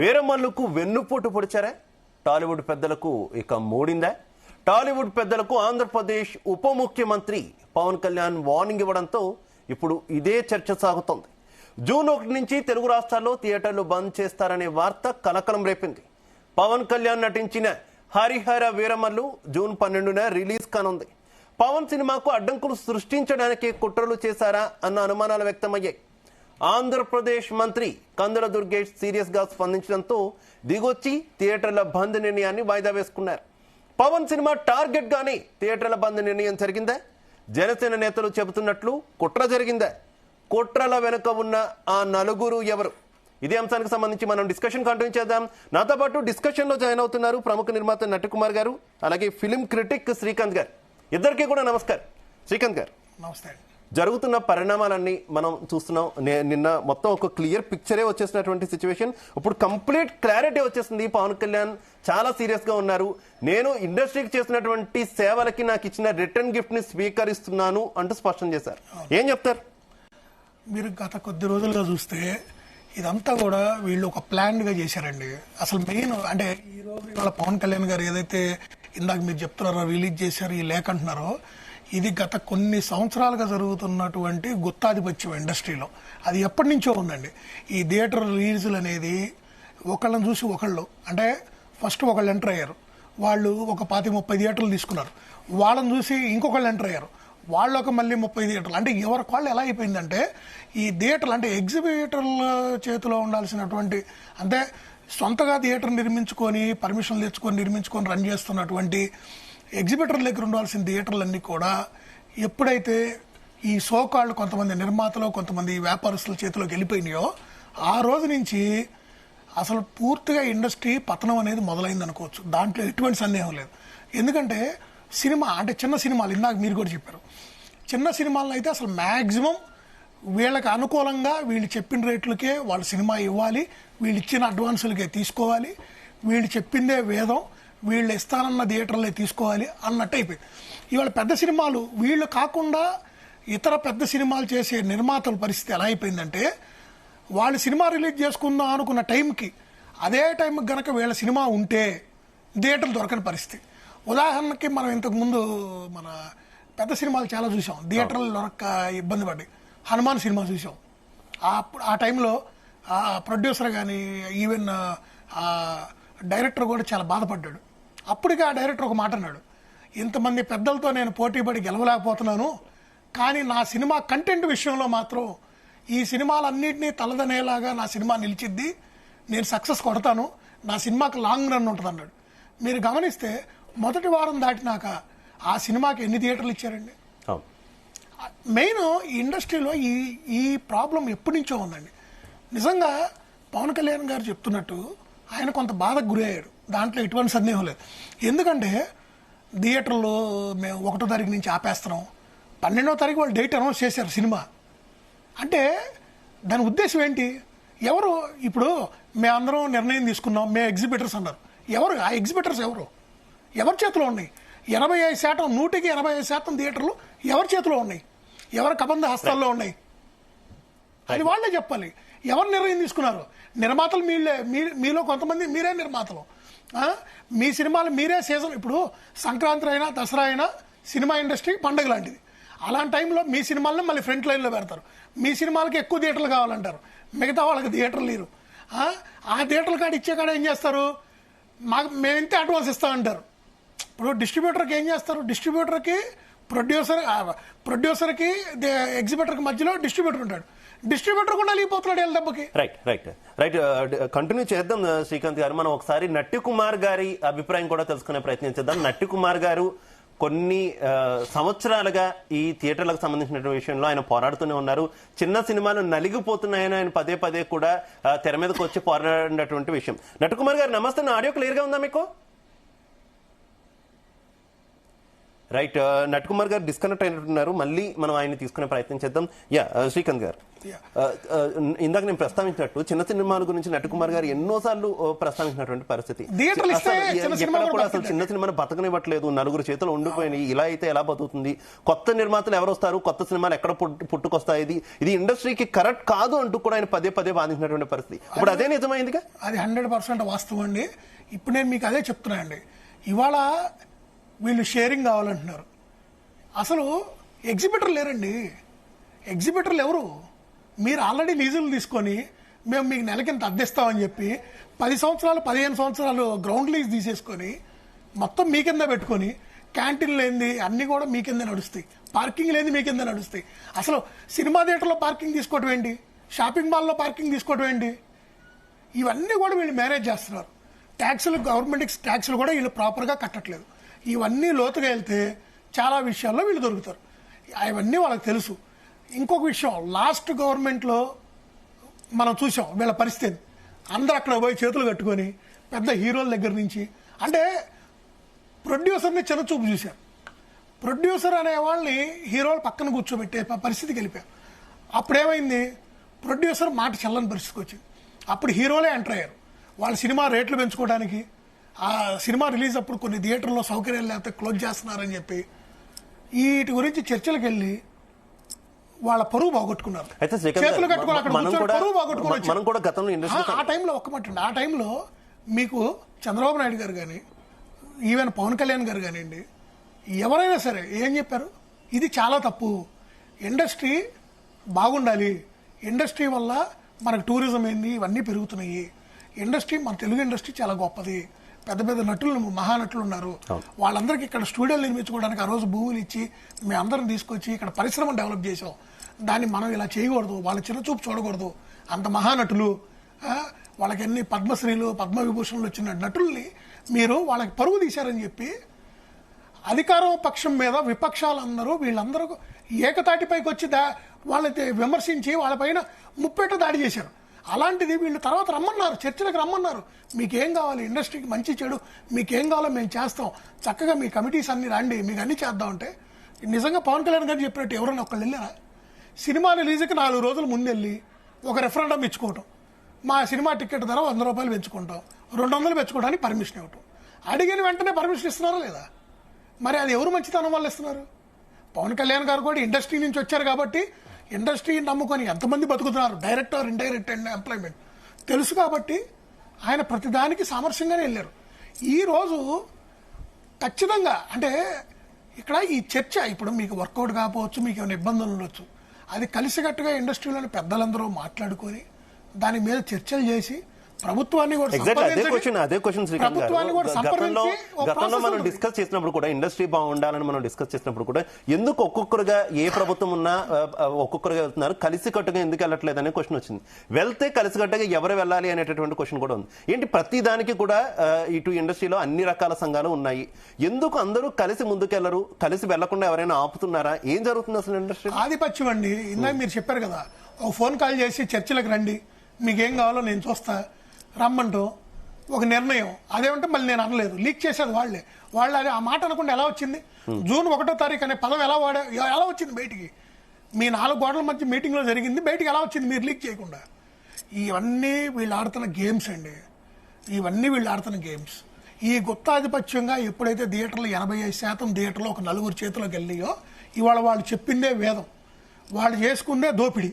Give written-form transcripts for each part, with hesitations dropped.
వీరమల్లుకు వెన్నుపోటు పొడిచారా? టాలీవుడ్ పెద్దలకు ఇక మూడిందా? టాలీవుడ్ పెద్దలకు ఆంధ్రప్రదేశ్ ఉప ముఖ్యమంత్రి పవన్ కళ్యాణ్ వార్నింగ్ ఇవ్వడంతో ఇప్పుడు ఇదే చర్చ సాగుతోంది. జూన్ 1 నుంచి తెలుగు రాష్ట్రాల్లో థియేటర్లు బంద్ చేస్తారనే వార్త కలకలం రేపింది. పవన్ కళ్యాణ్ నటించిన హరిహర వీరమల్లు జూన్ 12న రిలీజ్ కానుంది. పవన్ సినిమాకు అడ్డంకులు సృష్టించడానికి కుట్రలు చేశారా అన్న అనుమానాలు వ్యక్తమయ్యాయి. ఆంధ్రప్రదేశ్ మంత్రి కందుల దుర్గేష్ సీరియస్ గా స్పందించడంతో దిగొచ్చి థియేటర్ల బంద్ నిర్ణయాన్ని వాయిదా వేసుకున్నారు. పవన్ సినిమా టార్గెట్ గానే థియేటర్ల బంద్ నిర్ణయం జరిగిందా? జనసేన నేతలు చెబుతున్నట్లు కుట్ర జరిగిందా? కుట్రల వెనుక ఉన్న ఆ నలుగురు ఎవరు? ఇదే అంశానికి సంబంధించి మనం డిస్కషన్ కంటిన్యూ చేద్దాం. నాతో పాటు డిస్కషన్ లో జాయిన్ అవుతున్నారు ప్రముఖ నిర్మాత నట్టికుమార్ గారు, అలాగే ఫిలిం క్రిటిక్ శ్రీకాంత్ గారు. ఇద్దరికీ కూడా నమస్కారం. శ్రీకాంత్ గారు, నమస్తే. జరుగుతున్న పరిణామాలన్నీ మనం చూస్తున్నాం. నిన్న మొత్తం ఒక క్లియర్ పిక్చరే వచ్చేసినటువంటి సిచ్యువేషన్. ఇప్పుడు కంప్లీట్ క్లారిటీ వచ్చేసింది. పవన్ కళ్యాణ్ చాలా సీరియస్ గా ఉన్నారు. నేను ఇండస్ట్రీకి చేసినటువంటి సేవలకి నాకు ఇచ్చిన రిటర్న్ గిఫ్ట్ ని స్వీకరిస్తున్నాను అంటూ స్పష్టం చేశారు. ఏం చెప్తారు మీరు? గత కొద్ది రోజులుగా చూస్తే ఇదంతా కూడా వీళ్ళు ఒక ప్లాన్ గా చేశారండి. అసలు మెయిన్ అంటే ఈ రోజు ఇవాళ పవన్ కళ్యాణ్ గారు ఏదైతే ఇందాక మీరు చెప్తున్నారో రిలీజ్ చేశారు, ఈ లేఖ అంటున్నారో, ఇది గత కొన్ని సంవత్సరాలుగా జరుగుతున్నటువంటి గుత్తాధిపత్యం ఇండస్ట్రీలో. అది ఎప్పటి నుంచో ఉందండి. ఈ థియేటర్ రిలీజులు అనేది ఒకళ్ళని చూసి ఒకళ్ళు, అంటే ఫస్ట్ ఒకళ్ళు ఎంటర్ అయ్యారు, వాళ్ళు ఒక 25-30 థియేటర్లు తీసుకున్నారు. వాళ్ళని చూసి ఇంకొకళ్ళు ఎంటర్ అయ్యారు, వాళ్ళు ఒక మళ్ళీ 30 థియేటర్లు. అంటే ఎవరికి వాళ్ళు ఎలా అయిపోయిందంటే ఈ థియేటర్లు అంటే ఎగ్జిబిటర్ల చేతిలో ఉండాల్సినటువంటి, అంటే సొంతగా థియేటర్ నిర్మించుకొని పర్మిషన్లు తెచ్చుకొని నిర్మించుకొని రన్ చేస్తున్నటువంటి ఎగ్జిబిటర్ దగ్గర ఉండాల్సిన థియేటర్లన్నీ కూడా ఎప్పుడైతే ఈ సోకాళ్ళు కొంతమంది నిర్మాతలు కొంతమంది వ్యాపారస్తుల చేతిలోకి వెళ్ళిపోయినాయో ఆ రోజు నుంచి అసలు పూర్తిగా ఇండస్ట్రీ పతనం అనేది మొదలైంది అనుకోవచ్చు. దాంట్లో ఎటువంటి సందేహం లేదు. ఎందుకంటే సినిమా అంటే చిన్న సినిమాలు, ఇందాక మీరు కూడా చెప్పారు, చిన్న సినిమాలను అయితే అసలు మ్యాక్సిమం వీళ్ళకి అనుకూలంగా వీళ్ళు చెప్పిన రేట్లకే వాళ్ళు సినిమా ఇవ్వాలి, వీళ్ళు ఇచ్చిన అడ్వాన్సులకే తీసుకోవాలి, వీళ్ళు చెప్పిందే వేదం, వీళ్ళు ఇస్తానన్న థియేటర్లే తీసుకోవాలి అన్నట్టు అయిపోయింది. ఇవాళ పెద్ద సినిమాలు వీళ్ళు కాకుండా ఇతర పెద్ద సినిమాలు చేసే నిర్మాతల పరిస్థితి ఎలా అయిపోయిందంటే, వాళ్ళు సినిమా రిలీజ్ చేసుకుందాం అనుకున్న టైంకి అదే టైంకి గనక వీళ్ళ సినిమా ఉంటే థియేటర్లు దొరకని పరిస్థితి. ఉదాహరణకి మనం ఇంతకుముందు మన పెద్ద సినిమాలు చాలా చూసాం, థియేటర్లు దొరక్క ఇబ్బంది పడి. హనుమాన్ సినిమా చూసాం. ఆ టైంలో ఆ ప్రొడ్యూసర్ కానీ ఈవెన్ డైరెక్టర్ కూడా చాలా బాధపడ్డాడు. అప్పటికే ఆ డైరెక్టర్ ఒక మాట అన్నాడు, ఇంతమంది పెద్దలతో నేను పోటీపడి గెలవలేకపోతున్నాను, కానీ నా సినిమా కంటెంట్ విషయంలో మాత్రం ఈ సినిమాలన్నింటినీ తలదనేలాగా నా సినిమా నిలిచిద్ది, నేను సక్సెస్ కొడతాను, నా సినిమాకి లాంగ్ రన్ ఉంటుంది అన్నాడు. మీరు గమనిస్తే మొదటి వారం దాటినాక ఆ సినిమాకి ఎన్ని థియేటర్లు ఇచ్చారండి? మెయిన్ ఈ ఇండస్ట్రీలో ఈ ప్రాబ్లం ఎప్పటి నుంచో ఉందండి. నిజంగా పవన్ కళ్యాణ్ గారు చెప్తున్నట్టు ఆయన కొంత బాధకు గురయ్యాడు, దాంట్లో ఎటువంటి సందేహం లేదు. ఎందుకంటే థియేటర్లో మేము 1వ తారీఖు నుంచి ఆపేస్తున్నాం, 12వ తారీఖు వాళ్ళు డేట్ అనౌన్స్ చేశారు సినిమా అంటే. దాని ఉద్దేశం ఏంటి? ఎవరు ఇప్పుడు మేమందరం నిర్ణయం తీసుకున్నాం, మేము ఎగ్జిబిటర్స్ అన్నారు. ఎవరు ఆ ఎగ్జిబిటర్స్? ఎవరి చేతిలో ఉన్నాయి? 85%, 100కి 85% థియేటర్లు ఎవరి చేతిలో ఉన్నాయి? ఎవరి కబంధ హస్తాల్లో ఉన్నాయి? అది వాళ్ళే చెప్పాలి. ఎవరు నిర్ణయం తీసుకున్నారు? నిర్మాతలు మీలో కొంతమంది మీరే నిర్మాతలు. మీ సినిమాలు మీరే సీజన్, ఇప్పుడు సంక్రాంతి అయినా దసరా అయినా సినిమా ఇండస్ట్రీ పండుగ లాంటిది. అలాంటి టైంలో మీ సినిమాలను మళ్ళీ ఫ్రంట్ లైన్లో పెడతారు. మీ సినిమాలకి ఎక్కువ థియేటర్లు కావాలంటారు, మిగతా వాళ్ళకి థియేటర్లు లేరు. ఆ థియేటర్ల కాడ ఇచ్చే కాడ ఏం చేస్తారు? మేము ఇంతే అడ్వాన్స్ ఇస్తామంటారు. ఇప్పుడు డిస్ట్రిబ్యూటర్కి ఏం చేస్తారు? డిస్ట్రిబ్యూటర్కి ప్రొడ్యూసర్కి ఎగ్జిబిటర్కి మధ్యలో డిస్ట్రిబ్యూటర్ ఉంటాడు. డిస్ట్రిబ్యూటర్ కూడా అలిగిపోతున్నాడు వీళ్ళ దెబ్బకి. రైట్ కంటిన్యూ చేద్దాం శ్రీకాంత్ గారు. మనం ఒకసారి నట్టికుమార్ గారి అభిప్రాయం కూడా తెలుసుకునే ప్రయత్నం చేద్దాం. నట్టికుమార్ గారు కొన్ని సంవత్సరాలుగా ఈ థియేటర్లకు సంబంధించిన విషయంలో ఆయన పోరాడుతూనే ఉన్నారు. చిన్న సినిమాలు నలిగిపోతున్నాయని ఆయన పదే కూడా తెర మీదకి వచ్చి పోరాడినటువంటి విషయం. నట్టికుమార్ గారు నమస్తే, నా ఆడియో క్లియర్ గా ఉందా మీకు? రైట్, నట్కుమార్ గారు డిస్కనెక్ట్ అయినట్టున్నారు. మళ్ళీ మనం ఆయన తీసుకునే ప్రయత్నం చేద్దాం. శ్రీకాంత్ గారు, ఇందాక నేను ప్రస్తావించినట్టు చిన్న సినిమాల గురించి నట్కుమార్ గారు ఎన్నోసార్లు ప్రస్తావించినటువంటి పరిస్థితి. ఎక్కడ కూడా అసలు చిన్న సినిమాను బతకనివ్వట్లేదు, నలుగురు చేతులు ఉండిపోయినాయి, ఇలా అయితే ఎలా బతుకుతుంది, కొత్త నిర్మాతలు ఎవరు వస్తారు, కొత్త సినిమాలు ఎక్కడ పుట్టుకొస్తాయి, ఇది ఇండస్ట్రీకి కరెక్ట్ కాదు అంటూ కూడా ఆయన పదే పదే బాధించినటువంటి పరిస్థితి. ఇప్పుడు అదే నిజమైందిగా. అది 100% వాస్తవం అండి. ఇప్పుడు నేను మీకు అదే చెప్తున్నా అండి. ఇవాళ వీళ్ళు షేరింగ్ కావాలంటున్నారు. అసలు ఎగ్జిబిటర్ లేరండి. ఎగ్జిబిటర్లు ఎవరు? మీరు ఆల్రెడీ లీజులు తీసుకొని మేము మీకు నెలకింత అద్దెస్తామని చెప్పి 10 సంవత్సరాలు 15 సంవత్సరాలు గ్రౌండ్ లీజ్ తీసేసుకొని మొత్తం మీ కింద పెట్టుకొని క్యాంటీన్ లేనిది అన్ని కూడా మీ కింద నడుస్తాయి, పార్కింగ్ లేని మీ కింద నడుస్తాయి. అసలు సినిమా థియేటర్లో పార్కింగ్ తీసుకోవటం ఏంటి, షాపింగ్ మాల్లో పార్కింగ్ తీసుకోవటం ఏంటి, ఇవన్నీ కూడా వీళ్ళు మేనేజ్ చేస్తున్నారు. ట్యాక్సులు, గవర్నమెంట్కి ట్యాక్సులు కూడా వీళ్ళు ప్రాపర్గా కట్టట్లేదు. ఇవన్నీ లోతుగా వెళ్తే చాలా విషయాల్లో వీళ్ళు దొరుకుతారు. అవన్నీ వాళ్ళకి తెలుసు. ఇంకొక విషయం, లాస్ట్ గవర్నమెంట్లో మనం చూసాం వీళ్ళ పరిస్థితి. అందరూ అక్కడ పోయి చేతులు కట్టుకొని పెద్ద హీరోల దగ్గర నుంచి, అంటే ప్రొడ్యూసర్ని చిన్నచూపు చూశారు. ప్రొడ్యూసర్ అనే వాళ్ళని హీరోలు పక్కన కూర్చోబెట్టే పరిస్థితికి వెళ్ళిపోయారు. అప్పుడేమైంది, ప్రొడ్యూసర్ మాట చల్లని పరిస్థితికి వచ్చింది. అప్పుడు హీరోలే ఎంటర్ అయ్యారు. వాళ్ళ సినిమా రేట్లు పెంచుకోవడానికి, ఆ సినిమా రిలీజ్ అప్పుడు కొన్ని థియేటర్లో సౌకర్యాలు లేకపోతే క్లోజ్ చేస్తున్నారని చెప్పి వీటి గురించి చర్చలకు వెళ్ళి వాళ్ళ పరువు బాగొట్టుకున్నారు. చేతులు కట్టుకుని అక్కడ పరువు బాగొట్టుకుని ఆ టైంలో ఒక్కమట్టండి. ఆ టైంలో మీకు చంద్రబాబు నాయుడు గారు కానీ, ఈవెన్ పవన్ కళ్యాణ్ గారు కానివ్వండి, ఎవరైనా సరే ఏం చెప్పారు, ఇది చాలా తప్పు, ఇండస్ట్రీ బాగుండాలి, ఇండస్ట్రీ వల్ల మనకు టూరిజం ఏంది ఇవన్నీ పెరుగుతున్నాయి, ఇండస్ట్రీ మన తెలుగు ఇండస్ట్రీ చాలా గొప్పది, పెద్ద పెద్ద నటులు మహానటులు ఉన్నారు, వాళ్ళందరికీ ఇక్కడ స్టూడియోలు నిర్మించుకోవడానికి ఆ రోజు భూములు ఇచ్చి మీ అందరం తీసుకొచ్చి ఇక్కడ పరిశ్రమ డెవలప్ చేసాం, దాన్ని మనం ఇలా చేయకూడదు, వాళ్ళ చిన్నచూపు చూడకూడదు, అంత మహానటులు, వాళ్ళకి ఎన్ని పద్మశ్రీలు పద్మవిభూషణలు వచ్చిన నటుల్ని మీరు వాళ్ళకి పరువు తీశారని చెప్పి అధికార పక్షం మీద విపక్షాలందరూ వీళ్ళందరూ ఏకతాటిపైకి వచ్చి వాళ్ళని విమర్శించి వాళ్ళపైన ముప్పేట దాడి చేశారు. అలాంటిది వీళ్ళు తర్వాత రమ్మన్నారు, చర్చలకు రమ్మన్నారు, మీకేం కావాలి, ఇండస్ట్రీకి మంచి చెడు మీకేం కావాలో మేము చేస్తాం, చక్కగా మీ కమిటీస్ అన్ని రండి, మీకు అన్ని చేద్దామంటే నిజంగా పవన్ కళ్యాణ్ గారు చెప్పినట్టు ఎవరైనా ఒకళ్ళు వెళ్ళారా? సినిమా రిలీజ్కి 4 రోజుల ముందెళ్ళి ఒక రెఫరెండం ఇచ్చుకోవటం, మా సినిమా టికెట్ ధర 100 రూపాయలు పెంచుకుంటాం, 200 పెంచుకోవడానికి పర్మిషన్ ఇవ్వటం, అడిగిన వెంటనే పర్మిషన్ ఇస్తున్నారా లేదా? మరి అది ఎవరు మంచితనం వల్ల ఇస్తున్నారు? పవన్ కళ్యాణ్ గారు కూడా ఇండస్ట్రీ నుంచి వచ్చారు కాబట్టి ఇండస్ట్రీని నమ్ముకొని ఎంతమంది బతుకుతున్నారు, డైరెక్ట్ ఆర్ ఇండైరెక్ట్ ఎంప్లాయ్మెంట్ తెలుసు కాబట్టి ఆయన ప్రతిదానికి సామరస్యంగానే వెళ్ళారు. ఈరోజు ఖచ్చితంగా అంటే ఇక్కడ ఈ చర్చ ఇప్పుడు మీకు వర్కౌట్ కాకపోవచ్చు, మీకు ఏమైనా ఇబ్బందులు ఉండొచ్చు, అది కలిసికట్టుగా ఇండస్ట్రీలోని పెద్దలందరూ మాట్లాడుకొని దాని మీద చర్చలు చేసి ప్రభుత్వాన్ని గతంలో మనం డిస్కస్ చేసినప్పుడు కూడా ఇండస్ట్రీ బాగుండాలని మనం డిస్కస్ చేసినప్పుడు కూడా ఎందుకు ఒక్కొక్కరుగా ఏ ప్రభుత్వం ఉన్నా ఒక్కొక్కరుగా వెళ్తున్నారు, కలిసికట్టుగా ఎందుకు వెళ్ళట్లేదు అనే క్వశ్చన్ వచ్చింది. వెళ్తే కలిసికట్టుగా ఎవరు వెళ్ళాలి అనేటటువంటి క్వశ్చన్ కూడా ఉంది. ఏంటి ప్రతి దానికి కూడా ఇటు ఇండస్ట్రీలో అన్ని రకాల సంఘాలు ఉన్నాయి, ఎందుకు అందరూ కలిసి ముందుకెళ్లరు, కలిసి వెళ్లకుండా ఎవరైనా ఆపుతున్నారా, ఏం జరుగుతుంది అసలు ఇండస్ట్రీ? ఆధిపత్యం అండి. ఇందాక మీరు చెప్పారు కదా, ఒక ఫోన్ కాల్ చేసి చర్చలకు రండి, మీకేం కావాలో నేను చూస్తా రమ్మంటూ ఒక నిర్ణయం, అదేమంటే మళ్ళీ నేను అనలేదు, లీక్ చేసేది వాళ్ళే అది ఆ మాట అనకుండా ఎలా వచ్చింది? జూన్ 1వ తారీఖు అనే పదం ఎలా వచ్చింది బయటికి? మీ 4 గోడల మధ్య మీటింగ్లో జరిగింది, బయటికి ఎలా వచ్చింది మీరు లీక్ చేయకుండా? ఇవన్నీ వీళ్ళు ఆడుతున్న గేమ్స్ అండి, ఇవన్నీ వీళ్ళు ఆడుతున్న గేమ్స్. ఈ గుప్తాధిపత్యంగా ఎప్పుడైతే థియేటర్లు 85% థియేటర్లో ఒక 4 చేతిలోకి వెళ్ళియో ఇవాళ వాళ్ళు చెప్పిందే వేదం, వాళ్ళు చేసుకుందే దోపిడీ.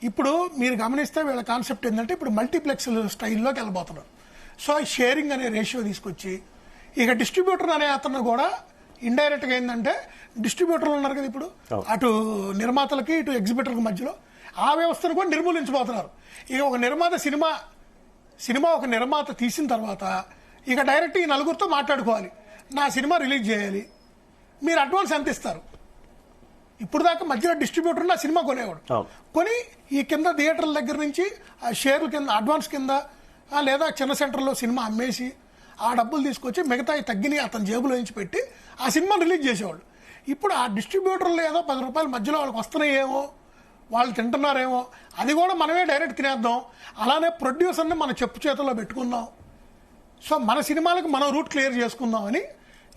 ఇప్పుడు మీరు గమనిస్తే వీళ్ళ కాన్సెప్ట్ ఏంటంటే ఇప్పుడు మల్టీప్లెక్స్ స్టైల్లోకి వెళ్ళబోతున్నారు. సో ఈ షేరింగ్ అనే రేషియో తీసుకొచ్చి ఇక డిస్ట్రిబ్యూటర్ అనే అతను కూడా ఇండైరెక్ట్గా ఏంటంటే డిస్ట్రిబ్యూటర్లు ఉన్నారు కదా ఇప్పుడు, అటు నిర్మాతలకి ఇటు ఎగ్జిబిటర్కి మధ్యలో ఆ వ్యవస్థను కూడా నిర్మూలించబోతున్నారు. ఇక ఒక నిర్మాత సినిమా ఒక నిర్మాత తీసిన తర్వాత ఇక డైరెక్ట్ ఈ 4గురితో మాట్లాడుకోవాలి, నా సినిమా రిలీజ్ చేయాలి, మీరు అడ్వాన్స్ ఎంత ఇస్తారు? ఇప్పుడు దాకా మధ్యలో డిస్ట్రిబ్యూటర్ నా సినిమా కొనేవాడు, కొని ఈ కింద థియేటర్ల దగ్గర నుంచి ఆ షేర్ల కింద అడ్వాన్స్ కింద లేదా చిన్న సెంటర్లో సినిమా అమ్మేసి ఆ డబ్బులు తీసుకొచ్చి మిగతా తగ్గిని అతని జేబులో నుంచి పెట్టి ఆ సినిమా రిలీజ్ చేసేవాళ్ళు. ఇప్పుడు ఆ డిస్ట్రిబ్యూటర్లు ఏదో 10 రూపాయలు మధ్యలో వాళ్ళకి వస్తున్నాయేమో, వాళ్ళు తింటున్నారేమో, అది కూడా మనమే డైరెక్ట్ తినేద్దాం, అలానే ప్రొడ్యూసర్ని మన చెప్పు చేతుల్లో పెట్టుకుందాం, సో మన సినిమాలకు మనం రూట్ క్లియర్ చేసుకుందాం అని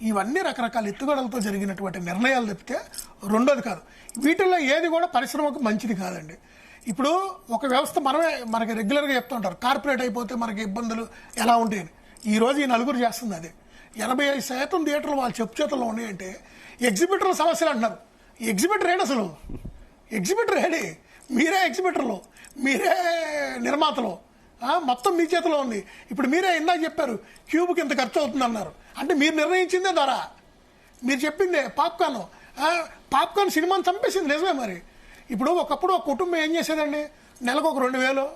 ఇవన్నీ రకరకాల ఎత్తుగడలతో జరిగినటువంటి నిర్ణయాలు తప్పితే రెండోది కాదు. వీటిల్లో ఏది కూడా పరిశ్రమకు మంచిది కాదండి. ఇప్పుడు ఒక వ్యవస్థ మనకి రెగ్యులర్గా చెప్తూ ఉంటారు, కార్పొరేట్ అయిపోతే మనకి ఇబ్బందులు ఎలా ఉంటాయని. ఈ రోజు ఈ నలుగురు చేస్తుంది అదే. 85% థియేటర్లు వాళ్ళ చెప్పు చేతుల్లో ఉన్నాయంటే ఎగ్జిబిటర్ల సమస్యలు అంటున్నారు. ఎగ్జిబిటర్ ఏడు అసలు? Exhibitor AD? మీరే ఎగ్జిబిటర్లు, మీరే నిర్మాతలు, మొత్తం మీ చేతిలో ఉంది. ఇప్పుడు మీరే ఇందాక చెప్పారు క్యూబ్కి ఇంత ఖర్చు అవుతుంది అన్నారు. అంటే మీరు నిర్ణయించిందే ధర, మీరు చెప్పిందే. పాప్కార్న్ సినిమాని చంపేసింది, నిజమే. మరి ఇప్పుడు ఒకప్పుడు ఒక కుటుంబం ఏం చేసేదండి, నెలకు ఒక 2,000,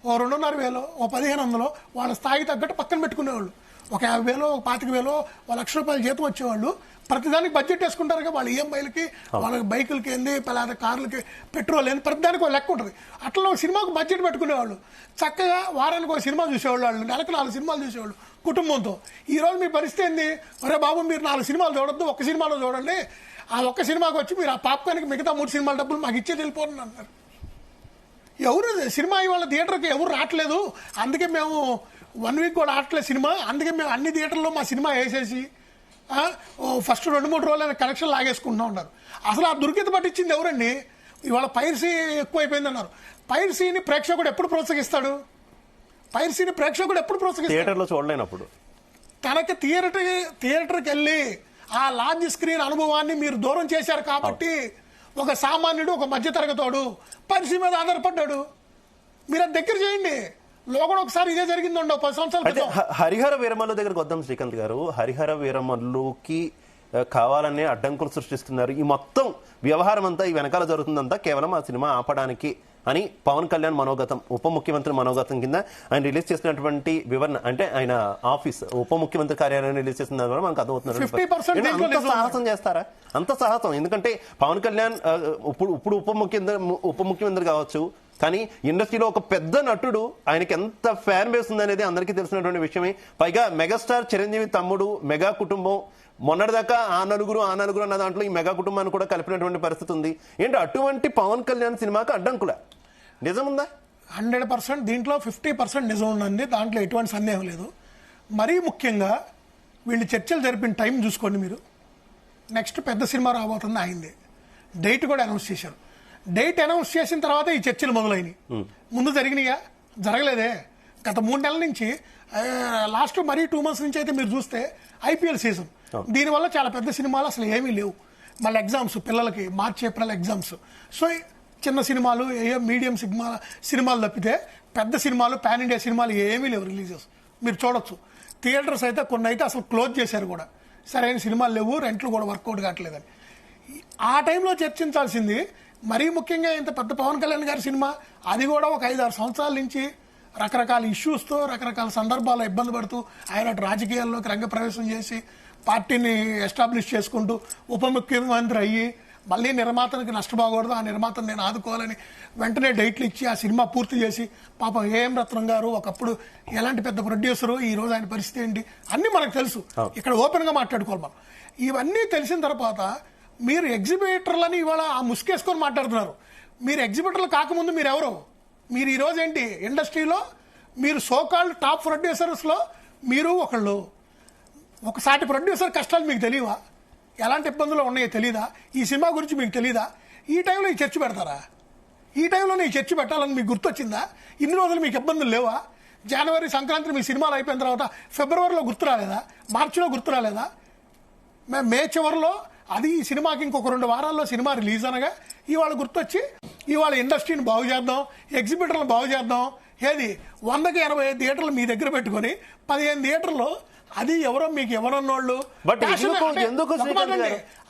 ఓ 2,500, ఓ 1,500 వాళ్ళ స్థాయికి తగ్గట్టు పక్కన పెట్టుకునేవాళ్ళు. ఒక 50,000, ఒక 25,000, ఒక ₹1,00,000 జీతం వచ్చేవాళ్ళు. ప్రతిదానికి బడ్జెట్ వేసుకుంటారు కదా, వాళ్ళ ఈఎంఐలకి, వాళ్ళకి బైకులకి ఏంది, లేదా కార్లకి పెట్రోల్ ఏంది, ప్రతిదానికి ఒక లెక్క ఉంటుంది. అట్లా ఒక సినిమాకు బడ్జెట్ పెట్టుకునేవాళ్ళు. చక్కగా వారానికి ఒక సినిమా చూసేవాళ్ళు, వాళ్ళు నెలకు 4 సినిమాలు చూసేవాళ్ళు కుటుంబంతో. ఈ రోజు మీ పరిస్థితి ఏంది, ఒరే బాబు మీరు 4 సినిమాలు చూడొద్దు, ఒక్క సినిమాలో చూడండి, ఆ ఒక్క సినిమాకి వచ్చి మీరు ఆ పాప్కార్న్కి మిగతా 3 సినిమాల డబ్బులు మాకు ఇచ్చేది వెళ్ళిపోతుంది అంటారు. ఎవరు సినిమా ఇవాళ థియేటర్కి ఎవరు రావట్లేదు, అందుకే మేము 1 వీక్ కూడా ఆడట్లేదు సినిమా, అందుకే మేము అన్ని థియేటర్లో మా సినిమా వేసేసి ఫస్ట్ 2-3 రోజులు కలెక్షన్ లాగేసుకుంటూ ఉన్నారు. అసలు ఆ దుర్గతి పట్టించింది ఎవరండి? ఇవాళ పైరసీ ఎక్కువైపోయింది అన్నారు. పైరసీని ప్రేక్షకుడు ఎప్పుడు ప్రోత్సహిస్తాడు? పైరసీని ప్రేక్షకుడు ఎప్పుడు ప్రోత్సహిస్తాడు? థియేటర్లో చూడలేనప్పుడు. తనకి థియేటర్కి వెళ్ళి ఆ లార్జ్ స్క్రీన్ అనుభవాన్ని మీరు దూరం చేశారు కాబట్టి ఒక సామాన్యుడు, ఒక మధ్యతరగతోడు పైరసీ మీద ఆధారపడ్డాడు. మీరు అది దగ్గర చేయండి. లోగడ ఒకసారి ఇదే జరిగింది 10 సంవత్సరాల క్రితం. హరిహర వీరమల్లు దగ్గరకు వద్దాం శ్రీకాంత్ గారు. హరిహర వీరమల్లుకి కావాలనే అడ్డంకులు సృష్టిస్తున్నారు. ఈ మొత్తం వ్యవహారం అంతా, ఈ వెనకాల జరుగుతుందంతా కేవలం ఆ సినిమా ఆపడానికి అని పవన్ కళ్యాణ్ మనోగతం, ఉప ముఖ్యమంత్రి మనోగతం కింద ఆయన రిలీజ్ చేసినటువంటి వివరణ, అంటే ఆయన ఆఫీస్ ఉప ముఖ్యమంత్రి కార్యాలయాన్ని రిలీజ్ చేసిన ద్వారా మనకు అర్థమవుతున్నారు. అంత సాహసం చేస్తారా? అంత సాహసం ఎందుకంటే పవన్ కళ్యాణ్ ఇప్పుడు ఉప ముఖ్యమంత్రి కావచ్చు, కానీ ఇండస్ట్రీలో ఒక పెద్ద నటుడు, ఆయనకి ఎంత ఫ్యాన్ బేస్ ఉందనేది అందరికీ తెలిసినటువంటి విషయమే. పైగా మెగాస్టార్ చిరంజీవి తమ్ముడు, మెగా కుటుంబం, మొన్నటిదాకా ఆ నలుగురు అన్న దాంట్లో ఈ మెగా కుటుంబాన్ని కూడా కలిపినటువంటి పరిస్థితి ఉంది. ఏంటి అటువంటి పవన్ కళ్యాణ్ సినిమాకి అడ్డంకుల నిజముందా? 100%. దీంట్లో 50% నిజం ఉందండి, దాంట్లో ఎటువంటి సందేహం లేదు. మరీ ముఖ్యంగా వీళ్ళు చర్చలు జరిపిన టైం చూసుకోండి మీరు. నెక్స్ట్ పెద్ద సినిమా రాబోతుంది అయింది, డేట్ కూడా అనౌన్స్ చేశారు. డేట్ అనౌన్స్ చేసిన తర్వాత ఈ చర్చలు మొదలైనవి. ముందు జరిగినాయా? జరగలేదే. గత 3 నెలల నుంచి, లాస్ట్ మరీ 2 months నుంచి అయితే మీరు చూస్తే ఐపీఎల్ సీజన్, దీనివల్ల చాలా పెద్ద సినిమాలు అసలు ఏమీ లేవు. మళ్ళీ ఎగ్జామ్స్, పిల్లలకి మార్చి ఏప్రిల్ ఎగ్జామ్స్. సో చిన్న సినిమాలు, మీడియం సినిమాలు తప్పితే పెద్ద సినిమాలు, పాన్ ఇండియా సినిమాలు ఏమీ లేవు రిలీజెస్. మీరు చూడొచ్చు. థియేటర్స్ అయితే కొన్ని అయితే అసలు క్లోజ్ చేశారు కూడా, సరైన సినిమాలు లేవు, రెంట్లు కూడా వర్కౌట్ కావట్లేదని. ఆ టైంలో చర్చించాల్సింది మరీ ముఖ్యంగా ఇంత పెద్ద పవన్ కళ్యాణ్ గారి సినిమా, అది కూడా ఒక 5-6 సంవత్సరాల నుంచి రకరకాల ఇష్యూస్తో, రకరకాల సందర్భాల్లో ఇబ్బంది పడుతూ ఆయన రాజకీయాల్లోకి రంగప్రవేశం చేసి పార్టీని ఎస్టాబ్లిష్ చేసుకుంటూ ఉప ముఖ్యమంత్రి అయ్యి మళ్ళీ నిర్మాతనికి నష్టపోకూడదు, ఆ నిర్మాతను నేను ఆదుకోవాలని వెంటనే డేట్లు ఇచ్చి ఆ సినిమా పూర్తి చేసి, పాపం ఏఎం రత్నం గారు ఒకప్పుడు ఎలాంటి పెద్ద ప్రొడ్యూసరు, ఈ రోజు ఆయన పరిస్థితి ఏంటి అన్నీ మనకు తెలుసు. ఇక్కడ ఓపెన్గా మాట్లాడుకోవాలి మనం. ఇవన్నీ తెలిసిన తర్వాత మీరు ఎగ్జిబిటర్లని ఇవాళ ఆ ముసుకేసుకొని మాట్లాడుతున్నారు. మీరు ఎగ్జిబిటర్లు కాకముందు మీరు ఎవరు? మీరు ఈరోజు ఏంటి ఇండస్ట్రీలో మీరు సోకాల్డ్ టాప్ ప్రొడ్యూసర్స్లో మీరు ఒకళ్ళు. ఒక సాటి ప్రొడ్యూసర్ కష్టాలు మీకు తెలియవా? ఎలాంటి ఇబ్బందులు ఉన్నాయో తెలీదా? ఈ సినిమా గురించి మీకు తెలీదా? ఈ టైంలో ఈ చర్చ పెడతారా? ఈ టైంలోనే ఈ చర్చ పెట్టాలని మీకు గుర్తొచ్చిందా? ఇన్ని రోజులు మీకు ఇబ్బందులు లేవా? జనవరి సంక్రాంతి మీ సినిమాలు అయిపోయిన తర్వాత ఫిబ్రవరిలో గుర్తు రాలేదా? మార్చిలో గుర్తు రాలేదా? మే చివరిలో అది ఈ సినిమాకి ఇంకొక 2 వారాల్లో సినిమా రిలీజ్ అనగా ఇవాళ గుర్తొచ్చి ఇవాళ ఇండస్ట్రీని బాగు చేద్దాం, ఎగ్జిబిటర్లను బాగు చేద్దాం. ఏది 100కి 80 థియేటర్లు మీ దగ్గర పెట్టుకొని 15 థియేటర్లు, అది ఎవరో మీకు ఎవరన్నోళ్ళు.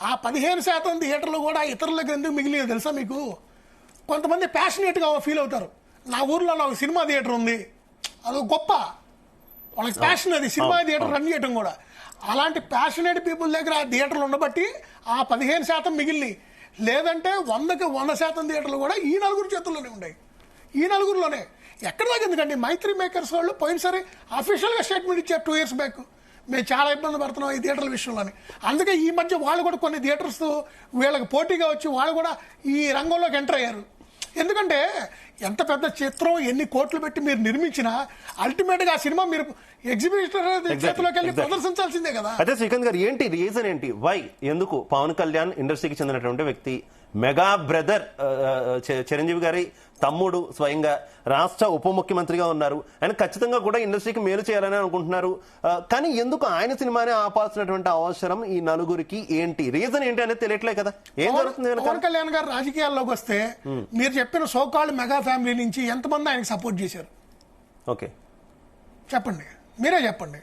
ఆ 15% థియేటర్లు కూడా ఇతరుల దగ్గర ఎందుకు మిగిలినవి తెలుసా మీకు? కొంతమంది ప్యాషనేట్ గా ఫీల్ అవుతారు. నా ఊర్లో నాకు సినిమా థియేటర్ ఉంది, అది గొప్ప, వాళ్ళకి ప్యాషన్ అది సినిమా థియేటర్ రన్ చేయడం కూడా. అలాంటి ప్యాషనేట్ పీపుల్ దగ్గర ఆ థియేటర్లు ఉండబట్టి ఆ 15% మిగిలినవి. లేదంటే 100కి 100% థియేటర్లు కూడా ఈ నలుగురు చేతుల్లోనే ఉన్నాయి. ఈ నలుగురులోనే. ఎక్కడ దాకా ఎందుకండి మైత్రి మేకర్స్ వాళ్ళు పోయినసారి అఫీషియల్గా స్టేట్మెంట్ ఇచ్చారు 2 years బ్యాక్, మేము చాలా ఇబ్బంది పడుతున్నాం ఈ థియేటర్ల విషయంలోని. అందుకే ఈ మధ్య వాళ్ళు కూడా కొన్ని థియేటర్స్ వీళ్ళకి పోటీగా వచ్చి వాళ్ళు కూడా ఈ రంగంలోకి ఎంటర్ అయ్యారు. ఎందుకంటే ఎంత పెద్ద చిత్రం ఎన్ని కోట్లు పెట్టి మీరు నిర్మించినా అల్టిమేట్ గా ఆ సినిమా మీరు ఎగ్జిబిటర్ చేతిలోకి వెళ్ళి ప్రదర్శించాల్సిందే కదా. అదే శ్రీకాంత్ గారు, ఏంటి రీజన్ ఏంటి, వై, ఎందుకు పవన్ కళ్యాణ్ ఇండస్ట్రీకి చెందినటువంటి వ్యక్తి, మెగా బ్రదర్ చిరంజీవి గారి తమ్ముడు, స్వయంగా రాష్ట్ర ఉప ముఖ్యమంత్రిగా ఉన్నారు, ఆయన ఖచ్చితంగా కూడా ఇండస్ట్రీకి మేలు చేయాలని అనుకుంటున్నారు, కానీ ఎందుకు ఆయన సినిమానే ఆపాల్సినటువంటి అవసరం ఈ నలుగురికి, ఏంటి రీజన్ ఏంటి అనేది తెలియట్లే కదా, ఏం జరుగుతుంది? పవన్ కళ్యాణ్ గారు రాజకీయాల్లోకి వస్తే మీరు చెప్పిన సోకాల్డ్ మెగా ఫ్యామిలీ నుంచి ఎంతమంది ఆయనకు సపోర్ట్ చేశారు? ఓకే, చెప్పండి, మీరే చెప్పండి.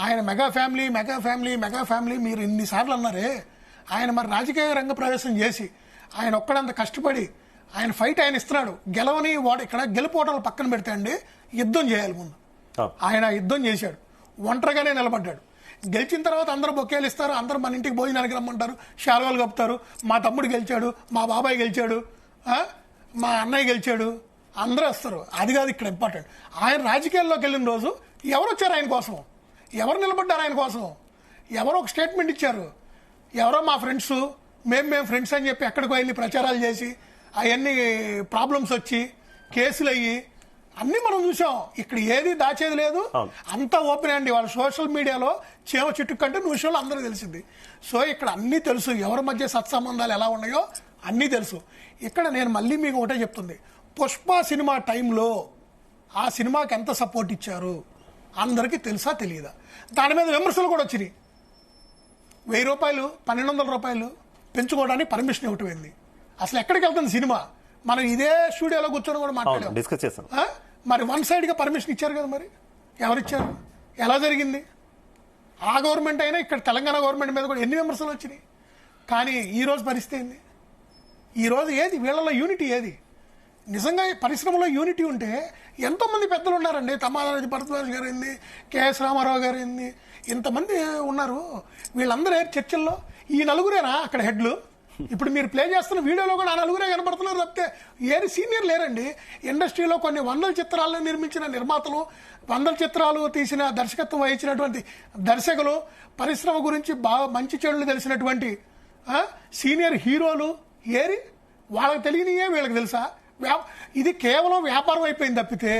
ఆయన మెగా ఫ్యామిలీ మీరు ఇన్నిసార్లు అన్నారే, ఆయన మరి రాజకీయ రంగ ప్రవేశం చేసి ఆయన ఒక్కడంత కష్టపడి ఆయన ఫైట్ ఆయన ఇస్తున్నాడు. గెలవని వాడు ఇక్కడ గెలుపోవటాలు పక్కన పెడితే అండి, యుద్ధం చేయాలి ముందు. ఆయన యుద్ధం చేశాడు, ఒంటరిగానే నిలబడ్డాడు. గెలిచిన తర్వాత అందరూ బొకేలు ఇస్తారు, అందరూ మన ఇంటికి భోజనానికి రమ్మంటారు, శాలువాలు కప్పుతారు. మా తమ్ముడు గెలిచాడు, మా బాబాయ్ గెలిచాడు, మా అన్నయ్య గెలిచాడు, అందరూ వస్తారు. అది కాదు ఇక్కడ ఇంపార్టెంట్. ఆయన రాజకీయాల్లోకి వెళ్ళిన రోజు ఎవరు వచ్చారు ఆయన కోసం, ఎవరు నిలబడ్డారు ఆయన కోసం, ఎవరో ఒక స్టేట్మెంట్ ఇచ్చారు, ఎవరో మా ఫ్రెండ్స్ మేము ఫ్రెండ్స్ అని చెప్పి ఎక్కడికో వెళ్ళి ప్రచారాలు చేసి అవన్నీ ప్రాబ్లమ్స్ వచ్చి కేసులు అయ్యి అన్ని మనం చూసాం. ఇక్కడ ఏది దాచేది లేదు, అంతా ఓపెన్ అండి. వాళ్ళ సోషల్ మీడియాలో చీమ చుట్టు కంటే నిమిషంలో అందరూ తెలిసింది. సో ఇక్కడ అన్నీ తెలుసు, ఎవరి మధ్య సత్సంబంధాలు ఎలా ఉన్నాయో అన్నీ తెలుసు. ఇక్కడ నేను మళ్ళీ మీకు ఒకటే చెప్తుంది, పుష్ప సినిమా టైంలో ఆ సినిమాకి ఎంత సపోర్ట్ ఇచ్చారు అందరికీ తెలుసా తెలియదా? దాని మీద విమర్శలు కూడా వచ్చినాయి. 1000 రూపాయలు 1200 రూపాయలు పెంచుకోవడానికి పర్మిషన్ ఇవ్వటమైంది. అసలు ఎక్కడికి వెళ్తుంది సినిమా? మనం ఇదే స్టూడియోలో కూర్చొని కూడా మాట్లాడాం, డిస్కస్ చేస్తాం. మరి వన్ సైడ్ గా పర్మిషన్ ఇచ్చారు కదా, మరి ఎవరిచ్చారు, ఎలా జరిగింది? ఆ గవర్నమెంట్ అయినా ఇక్కడ తెలంగాణ గవర్నమెంట్ మీద కూడా ఎన్ని విమర్శలు వచ్చినాయి. కానీ ఈ రోజు పరిస్థితి ఏంది? ఈ రోజు ఏది వీళ్ళలో యూనిటీ ఏది? నిజంగా పరిశ్రమలో యూనిటీ ఉంటే ఎంతో మంది పెద్దలు ఉన్నారండి. తమ్మారెడ్డి భరద్వాజ్ గారు ఏంది, కేఎస్ రామారావు గారు ఏంది, ఇంతమంది ఉన్నారు. వీళ్ళందరూ చర్చల్లో ఈ నలుగురేనా అక్కడ హెడ్లు? ఇప్పుడు మీరు ప్లే చేస్తున్న వీడియోలో కూడా ఆ నలుగురే కనబడుతున్నారు తప్పితే ఏది సీనియర్ లేరండి. ఇండస్ట్రీలో కొన్ని 100 చిత్రాలను నిర్మించిన నిర్మాతలు, 100 చిత్రాలు తీసిన దర్శకత్వం వహించినటువంటి దర్శకులు, పరిశ్రమ గురించి బాగా మంచి చెడులు తెలిసినటువంటి సీనియర్ హీరోలు ఏరి వాళ్ళకి తెలియనియే వీళ్ళకి తెలుసా? ఇది కేవలం వ్యాపారం అయిపోయింది తప్పితే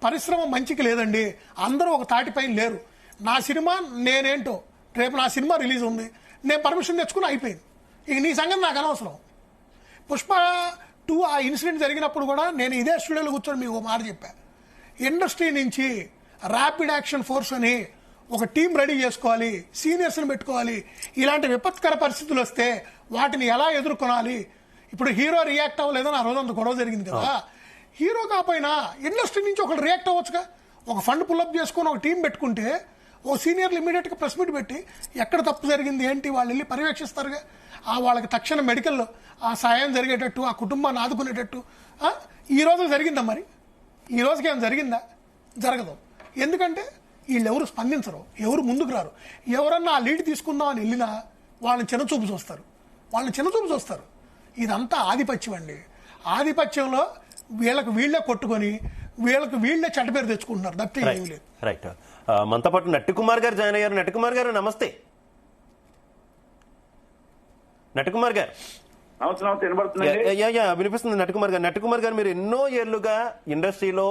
పరిశ్రమ మంచికి లేదండి. అందరూ ఒక తాటిపైన లేరు. నా సినిమా నేనేంటో, రేపు నా సినిమా రిలీజ్ ఉంది, నేను పర్మిషన్ తెచ్చుకుని అయిపోయింది, ఇక నీ సంగతి నాకు అనవసరం. పుష్ప 2 ఆ ఇన్సిడెంట్ జరిగినప్పుడు కూడా నేను ఇదే స్టూడియోలో కూర్చొని మీకు మాట చెప్పా, ఇండస్ట్రీ నుంచి ర్యాపిడ్ యాక్షన్ ఫోర్స్ అని ఒక టీం రెడీ చేసుకోవాలి, సీనియర్స్ని పెట్టుకోవాలి. ఇలాంటి విపత్కర పరిస్థితులు వస్తే వాటిని ఎలా ఎదుర్కొనాలి. ఇప్పుడు హీరో రియాక్ట్ అవ్వలేదని ఆ రోజు అంత గొడవ జరిగింది కదా. హీరో కాకపోయినా ఇండస్ట్రీ నుంచి ఒకరు రియాక్ట్ అవ్వచ్చుగా. ఒక ఫండ్ పుల్అప్ చేసుకొని ఒక టీం పెట్టుకుంటే ఓ సీనియర్లు ఇమీడియట్గా ప్రెస్ మీట్ పెట్టి ఎక్కడ తప్పు జరిగింది ఏంటి వాళ్ళు వెళ్ళి పర్యవేక్షిస్తారుగా. వాళ్ళకి తక్షణ మెడికల్లో ఆ సాయం జరిగేటట్టు, ఆ కుటుంబాన్ని ఆదుకునేటట్టు. ఈ రోజు జరిగిందా? మరి ఈ రోజుకి ఏం జరిగిందా? జరగదు. ఎందుకంటే వీళ్ళు ఎవరు స్పందించరు, ఎవరు ముందుకు రారు. ఎవరన్నా ఆ లీడ్ తీసుకుందాం అని వెళ్ళినా వాళ్ళని చిన్నచూపు చూస్తారు. ఇదంతా ఆధిపత్యం అండి. ఆధిపత్యంలో వీళ్ళకి వీళ్ళే కొట్టుకొని వీళ్ళకి వీళ్ళే చెడ్డ పేరు తెచ్చుకుంటున్నారు తప్పితే ఏమీ లేదు. రైట్. మనతో పాటు నట్టికుమార్ గారు జాయిన్ అయ్యారు. నట్టికుమార్ గారు నమస్తే. నట్టికుమార్ గారు వినిపిస్తుంది. నట్టికుమార్ గారు మీరు ఎన్నో ఏళ్లుగా ఇండస్ట్రీలో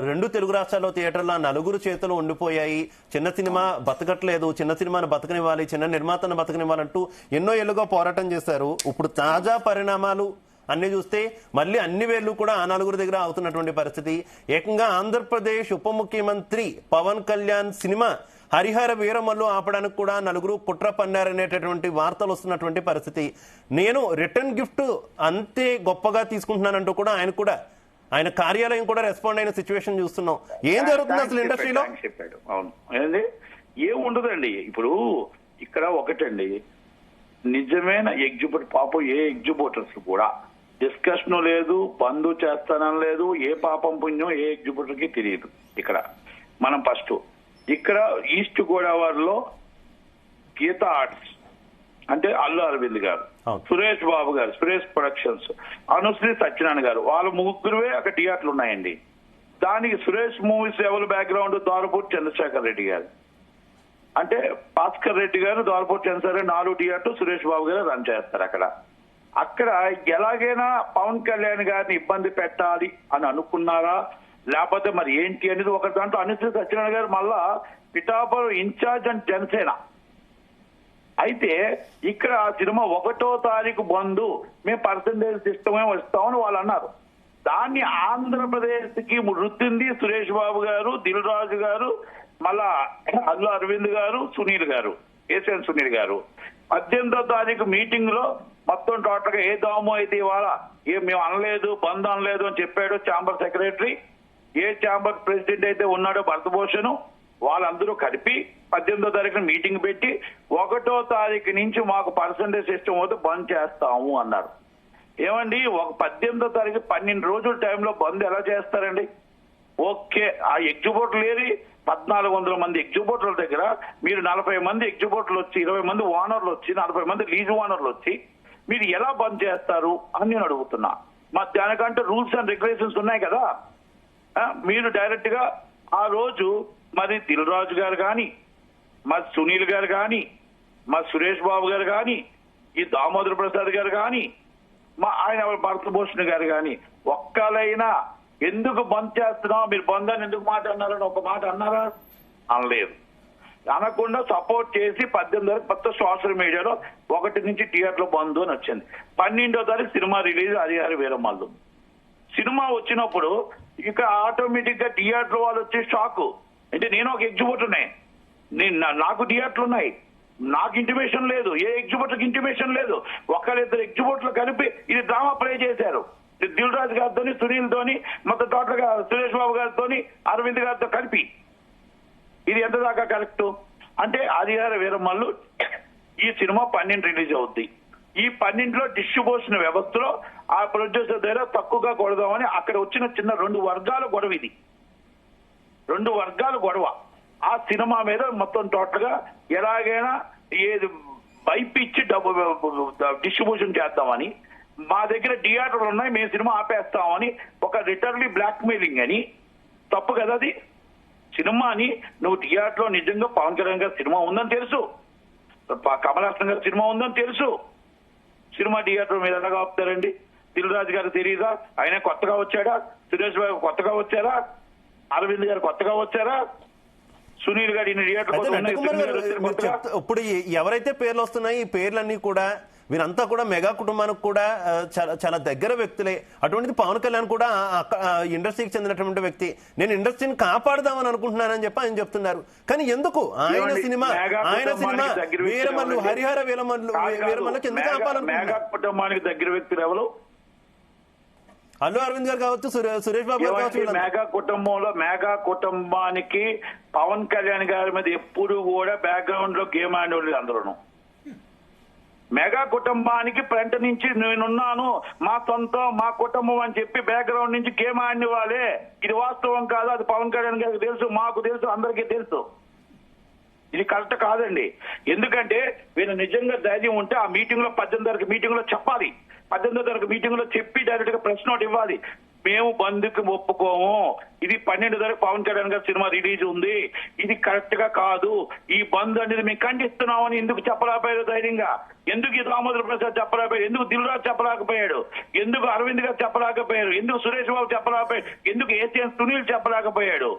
2 తెలుగు రాష్ట్రాల్లో థియేటర్లో 4 చేతులు ఉండిపోయాయి, చిన్న సినిమా బతకట్లేదు, చిన్న సినిమాను బతకనివ్వాలి, చిన్న నిర్మాతను బతకనివ్వాలంటూ ఎన్నో ఏళ్లుగా పోరాటం చేశారు. ఇప్పుడు తాజా పరిణామాలు అన్ని చూస్తే మళ్ళీ అన్ని వేళ్లు కూడా ఆ 4 దగ్గర అవుతున్నటువంటి పరిస్థితి. ఏకంగా ఆంధ్రప్రదేశ్ ఉప ముఖ్యమంత్రి పవన్ కళ్యాణ్ సినిమా హరిహర వీరమల్లు ఆపడానికి కూడా 4 కుట్ర పన్నారనేటటువంటి వార్తలు వస్తున్నటువంటి పరిస్థితి. నేను రిటర్న్ గిఫ్ట్ అంతే గొప్పగా తీసుకుంటున్నానంటూ కూడా ఆయన కార్యాలయం కూడా రెస్పాండ్ అయిన సిచ్యువేషన్ చూస్తున్నాం. ఏం జరుగుతుంది అసలు ఇండస్ట్రీలో? చెప్పాడు. అవును, ఏంది ఏముండదండి. ఇప్పుడు ఇక్కడ ఒకటండి, నిజమైన ఎగ్జిబిటర్ పాపం ఏ ఎగ్జిబిటర్స్ కూడా డిస్కషన్ లేదు, బంధు చేస్తానని లేదు, ఏ పాపం పుణ్యం ఏ ఎగ్జిబిటర్ కి తెలియదు. ఇక్కడ మనం ఫస్ట్ ఇక్కడ ఈస్ట్ గోదావరిలో గీతా ఆర్ట్స్ అంటే అల్లు అరవింద్ గారు, సురేష్ బాబు గారు, సురేష్ ప్రొడక్షన్స్, అనుశ్రీ సత్యనారాయణ గారు, వాళ్ళ 3 అక్కడ థియేటర్లు ఉన్నాయండి. దానికి సురేష్ మూవీస్ ఎవరి బ్యాక్గ్రౌండ్ దారుపూర్ చంద్రశేఖర్ రెడ్డి గారు, అంటే భాస్కర్ రెడ్డి గారు, దారుపూర్ చంద్రశేఖర్ 4 థియేటర్ సురేష్ బాబు గారు రన్ చేస్తారు అక్కడ. అక్కడ ఎలాగైనా పవన్ కళ్యాణ్ గారిని ఇబ్బంది పెట్టాలి అని అనుకున్నారా, లేకపోతే మరి ఏంటి అనేది ఒక దాంట్లో అనుశ్రీ సత్యనారాయణ గారు మళ్ళా పిఠాపురం ఇన్ఛార్జ్ అండ్ జనసేన. అయితే ఇక్కడ ఆ సినిమా 1వ తారీఖు బంధు మేము పర్సంటేజ్ సిస్టమే వస్తామని వాళ్ళు అన్నారు. దాన్ని ఆంధ్రప్రదేశ్ కి రుద్దింది సురేష్ బాబు గారు, దిల్ రాజు గారు, మళ్ళా అల్లు అరవింద్ గారు, సునీల్ గారు, ఏసీఎన్ సునీల్ గారు. 18వ తారీఖు మీటింగ్ లో మొత్తం టోటల్ గా ఏ దాము అయితే ఇవాళ మేము అనలేదు, బంద్ అనలేదు అని చెప్పాడు ఛాంబర్ సెక్రటరీ, ఏ ఛాంబర్ ప్రెసిడెంట్ అయితే ఉన్నాడో భరతభూషణ్, వాళ్ళందరూ కలిపి 18వ తారీఖున మీటింగ్ పెట్టి 1వ తారీఖు నుంచి మాకు పర్సంటేజ్ సిస్టమ్ అవుతే బంద్ చేస్తాము అన్నారు. ఏమండి, 18వ తారీఖు 12 రోజుల టైంలో బంద్ ఎలా చేస్తారండి? ఓకే, ఆ ఎగ్జిబిటర్లు ఏది 1400 మంది ఎగ్జిబిటర్ల దగ్గర మీరు 40 మంది ఎగ్జిబిటర్లు వచ్చి 20 మంది ఓనర్లు వచ్చి 40 మంది లీజ్ ఓనర్లు వచ్చి మీరు ఎలా బంద్ చేస్తారు అని నేను అడుగుతున్నా. దానికంటే రూల్స్ అండ్ రెగ్యులేషన్స్ ఉన్నాయి కదా. మీరు డైరెక్ట్ గా ఆ రోజు మరి దిల్ రాజు గారు కానీ, మరి సునీల్ గారు కానీ, మరి సురేష్ బాబు గారు కానీ, ఈ దామోదర్ ప్రసాద్ గారు కానీ, మా ఆయన భరతభూషణ్ గారు కానీ ఒక్కలైనా ఎందుకు బంద్ చేస్తున్నావు, మీరు బంద్ అని ఎందుకు మాట అన్నారని ఒక మాట అన్నారా? అనలేదు. అనకుండా సపోర్ట్ చేసి 18 కొత్త సోషల్ మీడియాలో 1 నుంచి థియేటర్ లో బంద్ అని వచ్చింది. 12వ తారీఖు cinema release Harihara Veeramallu. Cinema వచ్చినప్పుడు ఇక ఆటోమేటిక్ గా థియేటర్ వాళ్ళు వచ్చే షాక్. అంటే నేను ఒక ఎగ్జిబిటర్నే, నాకు థియేటర్లు ఉన్నాయి, నాకు ఇంటిమేషన్ లేదు, ఏ ఎగ్జిబిటర్కి ఇంటిమేషన్ లేదు. ఒకళ్ళిద్దరు ఎగ్జిబిటర్లు కలిపి ఇది డ్రామా ప్లే చేశారు. దిల్ రాజు గారితో, సునీల్ తోని, మొత్తం టోటల్ గా సురేష్ బాబు గారితో, అరవింద్ గారితో కలిపి. ఇది ఎంత దాకా కరెక్ట్? అంటే హరిహర వీరమల్లు ఈ సినిమా 12 రిలీజ్ అవుద్ది. ఈ 12లో డిస్ట్రిబ్యూషన్ వ్యవస్థలో ఆ ప్రొడ్యూసర్ దగ్గర తక్కువగా కొడదామని అక్కడ వచ్చిన చిన్న 2 వర్గాల గొడవ. ఇది 2 వర్గాల గొడవ. ఆ సినిమా మీద మొత్తం టోటల్ గా ఎలాగైనా ఏది బైపిచ్చి డబ్బు డిస్ట్రిబ్యూషన్ చేద్దామని, మా దగ్గర థియేటర్లు ఉన్నాయి మేము సినిమా ఆపేస్తామని ఒక రిటర్లీ బ్లాక్ మెయిలింగ్ అని. తప్పు కదా అది. సినిమాని నువ్వు థియేటర్ లో నిజంగా పవన్ కళ్యాణ్ గారి సినిమా ఉందని తెలుసు, కమల్ హాసన్ గారి సినిమా ఉందని తెలుసు, సినిమా థియేటర్ మీద ఎలాగా ఆపుతారండి? దిల్ రాజు గారు తెలియదా? ఆయన కొత్తగా వచ్చాడా? సురేష్ బాబు కొత్తగా వచ్చారా? అరవింద్ గారు కొత్తగా వచ్చారా? సునీల్ గారు ఇప్పుడు ఎవరైతే పేర్లు వస్తున్నాయి ఈ పేర్లన్నీ కూడా వీరంతా కూడా మెగా కుటుంబానికి కూడా చాలా దగ్గర వ్యక్తులే. అటువంటిది పవన్ కళ్యాణ్ కూడా ఇండస్ట్రీకి చెందినటువంటి వ్యక్తి. నేను ఇండస్ట్రీని కాపాడదామని అనుకుంటున్నానని చెప్పి ఆయన చెప్తున్నారు. కానీ ఎందుకు ఆయన సినిమా వీరమల్లు, హరిహర వీరమల్లుకి ఎందుకు ఆపాలనుకుంటున్నారు? కుటుంబానికి దగ్గర వ్యక్తులు ఎవరు? అల్లు అరవింద్ గారు కావచ్చు, సురేష్ బాబు గారు కావచ్చు. మెగా కుటుంబంలో మెగా కుటుంబానికి పవన్ కళ్యాణ్ గారి మీద ఎప్పుడు కూడా బ్యాక్గ్రౌండ్ లో గేమ్ ఆడేవాళ్ళు అందరూ. మెగా కుటుంబానికి ఫ్రంట్ నుంచి నేనున్నాను, మా సొంతం, మా కుటుంబం అని చెప్పి బ్యాక్గ్రౌండ్ నుంచి గేమ్ ఆడిన వాళ్ళే. ఇది వాస్తవం కాదు, అది పవన్ కళ్యాణ్ గారికి తెలుసు, మాకు తెలుసు, అందరికీ తెలుసు. ఇది కరెక్ట్ కాదండి. ఎందుకంటే వీళ్ళు నిజంగా ధైర్యం ఉంటే ఆ మీటింగ్ లో 18 మీటింగ్ లో చెప్పాలి. 18 మీటింగ్ లో చెప్పి డైరెక్ట్ గా ప్రెస్ నోట్ ఇవ్వాలి. మేము బంద్కి ఒప్పుకోము, ఇది 12 పవన్ కళ్యాణ్ గారి సినిమా రిలీజ్ ఉంది, ఇది కరెక్ట్ గా కాదు, ఈ బంద్ అనేది మేము ఖండిస్తున్నామని ఎందుకు చెప్పలేకపోయారు ధైర్యంగా? ఎందుకు ఈ దామోదర్ ప్రసాద్ చెప్పలేకపోయాడు? ఎందుకు దిల్ రాజు చెప్పలేకపోయాడు? ఎందుకు అరవింద్ గారు చెప్పలేకపోయారు? ఎందుకు సురేష్ బాబు చెప్పలేకపోయాడు? ఎందుకు ఏసీఎన్ సునీల్ చెప్పలేకపోయాడు?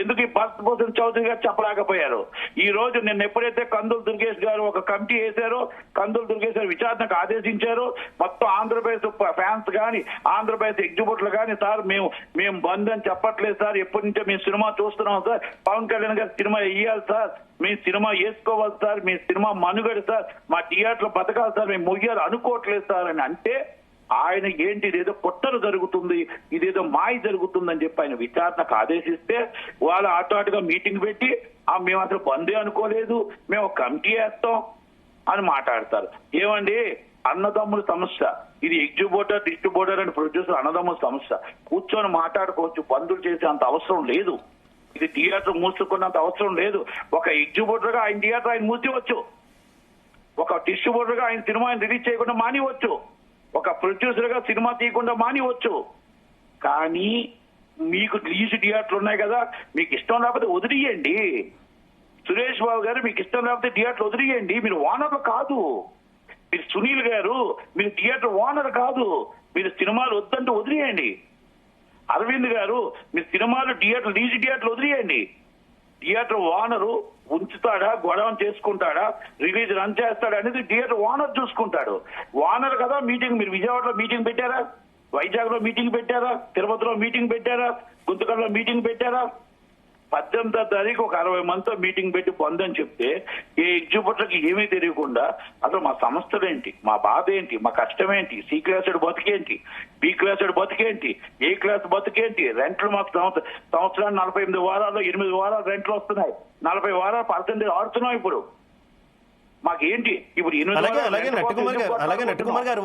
ఎందుకు ఈ భరతభూషణ్ చౌదరి గారు చెప్పలేకపోయారు? ఈ రోజు నిన్న ఎప్పుడైతే కందులు దుర్గేష్ గారు ఒక కమిటీ వేశారో, కందులు దుర్గేష్ గారు విచారణకు ఆదేశించారు, మొత్తం ఆంధ్రప్రదేశ్ ఫ్యాన్స్ కానీ ఆంధ్రప్రదేశ్ ఎగ్జిబిటర్లు కానీ, సార్ మేము బంద్ అని చెప్పట్లేదు సార్, ఎప్పటి నుంచో మేము సినిమా చూస్తున్నాం సార్, పవన్ కళ్యాణ్ గారు సినిమా వేయాలి సార్, మీ సినిమా వేసుకోవాలి సార్, మీ సినిమా మనుగడ సార్, మా థియేటర్లో బతకాలి సార్, మేము ముయ్యాలి అనుకోవట్లేదు సార్ అని అంటే ఆయన ఏంటి ఇదేదో కుట్రలు జరుగుతుంది, ఇదేదో మాయ జరుగుతుందని చెప్పి ఆయన విచారణకు ఆదేశిస్తే వాళ్ళు ఆటోగా మీటింగ్ పెట్టి మేము అసలు బందే అనుకోలేదు, మేము కమిటీ వేస్తాం అని మాట్లాడతారు. ఏమండి, అన్నదమ్ముల సమస్య ఇది. ఎగ్జిబిటర్, డిస్ట్రిబ్యూటర్ అండ్ ప్రొడ్యూసర్ అన్నదమ్ముల సమస్య. కూర్చొని మాట్లాడుకోవచ్చు, బంధులు చేసే అంత అవసరం లేదు. ఇది థియేటర్ మూసుకున్నంత అవసరం లేదు. ఒక ఎగ్జిబిటర్ గా ఆయన థియేటర్ ఆయన మూసివచ్చు, ఒక డిస్ట్రిబ్యూటర్ గా ఆయన సినిమా రిలీజ్ చేయకుండా మానివచ్చు, ఒక ప్రొడ్యూసర్ గా సినిమా తీయకుండా మానివచ్చు. కానీ మీకు లీజ్ థియేటర్లు ఉన్నాయి కదా, మీకు ఇష్టం లేకపోతే వదిలియండి. సురేష్ బాబు గారు మీకు ఇష్టం లేకపోతే థియేటర్లు వదిలియండి. మీరు ఓనర్లు కాదు. మీరు సునీల్ గారు, మీరు థియేటర్ ఓనర్ కాదు, మీరు సినిమాలు వద్దంటే వదిలేయండి. అరవింద్ గారు, మీరు సినిమాలు థియేటర్ లీజు థియేటర్లు వదిలేయండి. థియేటర్ ఓనరు ఉంచుతాడా, గొడవ చేసుకుంటాడా, రిలీజ్ రన్ చేస్తాడా అనేది థియేటర్ ఓనర్ చూసుకుంటాడు. ఓనర్ కదా మీటింగ్. మీరు విజయవాడలో మీటింగ్ పెట్టారా, వైజాగ్ లో మీటింగ్ పెట్టారా, తిరుపతిలో మీటింగ్ పెట్టారా, గుంతకల్లో మీటింగ్ పెట్టారా? 18వ తారీఖు ఒక 60 మందితో మీటింగ్ పెట్టి పొందని చెప్తే ఏ ఎగ్జిబ్యూటర్కి ఏమీ తెలియకుండా అసలు మా సమస్యలేంటి, మా బాధ ఏంటి, మా కష్టం ఏంటి, సి క్లాస్ బతికేంటి, బి క్లాస్ బతికేంటి, ఏ క్లాస్ బతికేంటి, రెంట్లు మాకు సంవత్సరానికి 48 వారాల్లో 8 వారాలు రెంట్లు వస్తున్నాయి. 40 వారాలు పర్సెంటేజ్ ఆడుతున్నాం ఇప్పుడు. మాకేంటి ఇప్పుడు అలాగే నట్టుకుమార్ గారు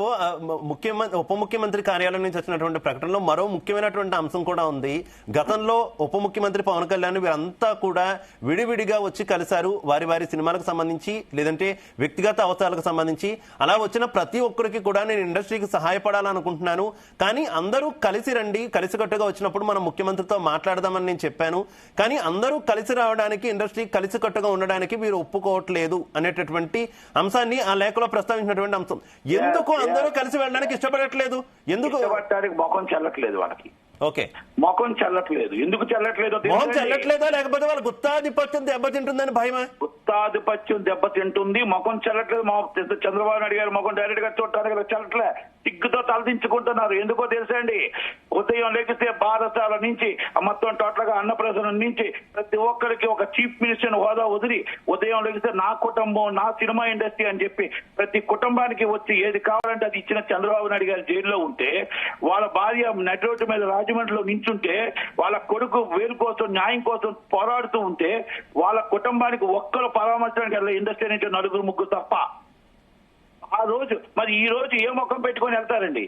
ఉప ముఖ్యమంత్రి కార్యాలయం నుంచి వచ్చినటువంటి ప్రకటనలో మరో ముఖ్యమైనటువంటి అంశం కూడా ఉంది. గతంలో ఉప ముఖ్యమంత్రి పవన్ కళ్యాణ్ వీరంతా కూడా విడివిడిగా వచ్చి కలిశారు, వారి వారి సినిమాలకు సంబంధించి లేదంటే వ్యక్తిగత అవసరాలకు సంబంధించి. అలా వచ్చిన ప్రతి ఒక్కరికి కూడా నేను ఇండస్ట్రీకి సహాయపడాలనుకుంటున్నాను, కానీ అందరూ కలిసి రండి, కలిసికట్టుగా వచ్చినప్పుడు మనం ముఖ్యమంత్రితో మాట్లాడదామని నేను చెప్పాను. కానీ అందరూ కలిసి రావడానికి, ఇండస్ట్రీ కలిసికట్టుగా ఉండడానికి వీరు ఒప్పుకోవట్లేదు అనేటటువంటి అంశాన్ని ఆ లేఖలో ప్రస్తావించినటువంటి అంశం. ఎందుకు అందరూ కలిసి వెళ్ళడానికి ఇష్టపడట్లేదు? ఎందుకు మొఖం చెల్లట్లేదు వాళ్ళకి? ఓకే, మొఖం చెల్లట్లేదు. ఎందుకు చెల్లట్లేదో మొహం చెల్లట్లేదా, లేకపోతే వాళ్ళ గుత్తాధిపత్యం దెబ్బతింటుందని భయమా? గుత్తాధిపత్యం దెబ్బతింటుంది, మొఖం చెల్లట్లేదు. చంద్రబాబు నాయుడు గారు మొఖం డైరెక్ట్ గా చూడటానికి చెల్లట్లే, సిగ్గుతో తలదించుకుంటున్నారు. ఎందుకో తెలుసా అండి? ఉదయం లెగిస్తే బారసాల నుంచి మొత్తం టోటల్ గా అన్నప్రసనం నుంచి ప్రతి ఒక్కరికి ఒక చీఫ్ మినిస్టర్ హోదా వదిలి ఉదయం లెగిస్తే నా కుటుంబం, నా సినిమా ఇండస్ట్రీ అని చెప్పి ప్రతి కుటుంబానికి వచ్చి ఏది కావాలంటే అది ఇచ్చిన చంద్రబాబు నాయుడు గారు జైల్లో ఉంటే, వాళ్ళ భార్య నటి రోడ్డు మీద రాజమండ్రిలో నించుంటే, వాళ్ళ కొడుకు వేలు కోసం న్యాయం కోసం పోరాడుతూ ఉంటే, వాళ్ళ కుటుంబానికి ఒక్కరు పరామర్శడానికి వెళ్ళే ఇండస్ట్రీ నుంచి 4-3 తప్ప. ఆ రోజు మరి ఈ రోజు ఏ ముఖం పెట్టుకొని వెళ్తారండి?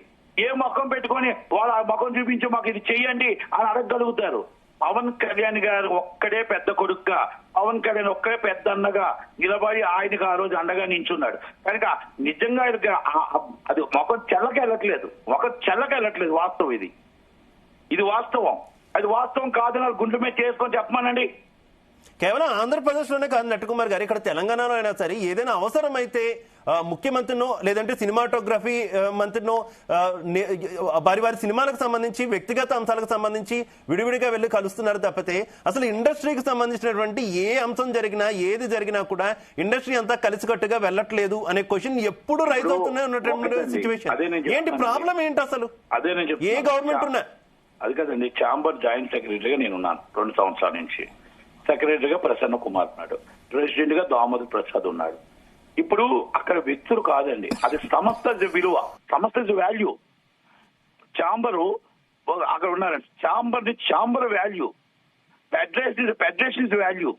ఏ ముఖం పెట్టుకొని వాళ్ళ ముఖం చూపించి మాకు ఇది చెయ్యండి అని అడగగలుగుతారు? పవన్ కళ్యాణ్ గారు ఒక్కడే పెద్ద కొడుకుగా, పవన్ కళ్యాణ్ ఒక్కడే పెద్ద అన్నగా నిలబడి ఆయనకు ఆ రోజు అండగా నించున్నాడు. కనుక నిజంగా అది ముఖం చెల్లకెళ్ళట్లేదు, ముఖం చెల్లకెళ్ళట్లేదు. వాస్తవం ఇది వాస్తవం. అది వాస్తవం కాదని గుండె మీద చేసుకొని చెప్పమానండి. కేవలం ఆంధ్రప్రదేశ్ లోనే కాదు నట్టుకుమార్ గారు, ఇక్కడ తెలంగాణలో అయినా సరే ఏదైనా అవసరమైతే ముఖ్యమంత్రినో లేదంటే సినిమాటోగ్రఫీ మంత్రినో వారి వారి సినిమాలకు సంబంధించి వ్యక్తిగత అంశాలకు సంబంధించి విడివిడిగా వెళ్ళి కలుస్తున్నారు తప్పితే అసలు ఇండస్ట్రీకి సంబంధించినటువంటి ఏ అంశం జరిగినా ఏది జరిగినా కూడా ఇండస్ట్రీ అంతా కలిసికట్టుగా వెళ్ళట్లేదు అనే క్వశ్చన్ ఎప్పుడు రైజ్ అవుతూనే ఉన్నటువంటి సిచ్యువేషన్. ఏంటి ప్రాబ్లం ఏంటి అసలు? ఏ గవర్నమెంట్ ఉన్నా అది కదండి. ఛాంబర్ జాయింట్ సెక్రటరీగా నేనున్నాను 2 సంవత్సరాల నుంచి. సెక్రటరీగా ప్రసన్న కుమార్ ఉన్నాడు, ప్రెసిడెంట్ గా దామోదర్ ప్రసాద్ ఉన్నాడు. ఇప్పుడు అక్కడ వ్యక్తులు కాదండి, అది సంస్థ విలువ, సంస్థ వాల్యూ. ఛాంబరు అక్కడ ఉన్నారండి, ఛాంబర్ వాల్యూ, ఫెడరేషన్ వాల్యూ.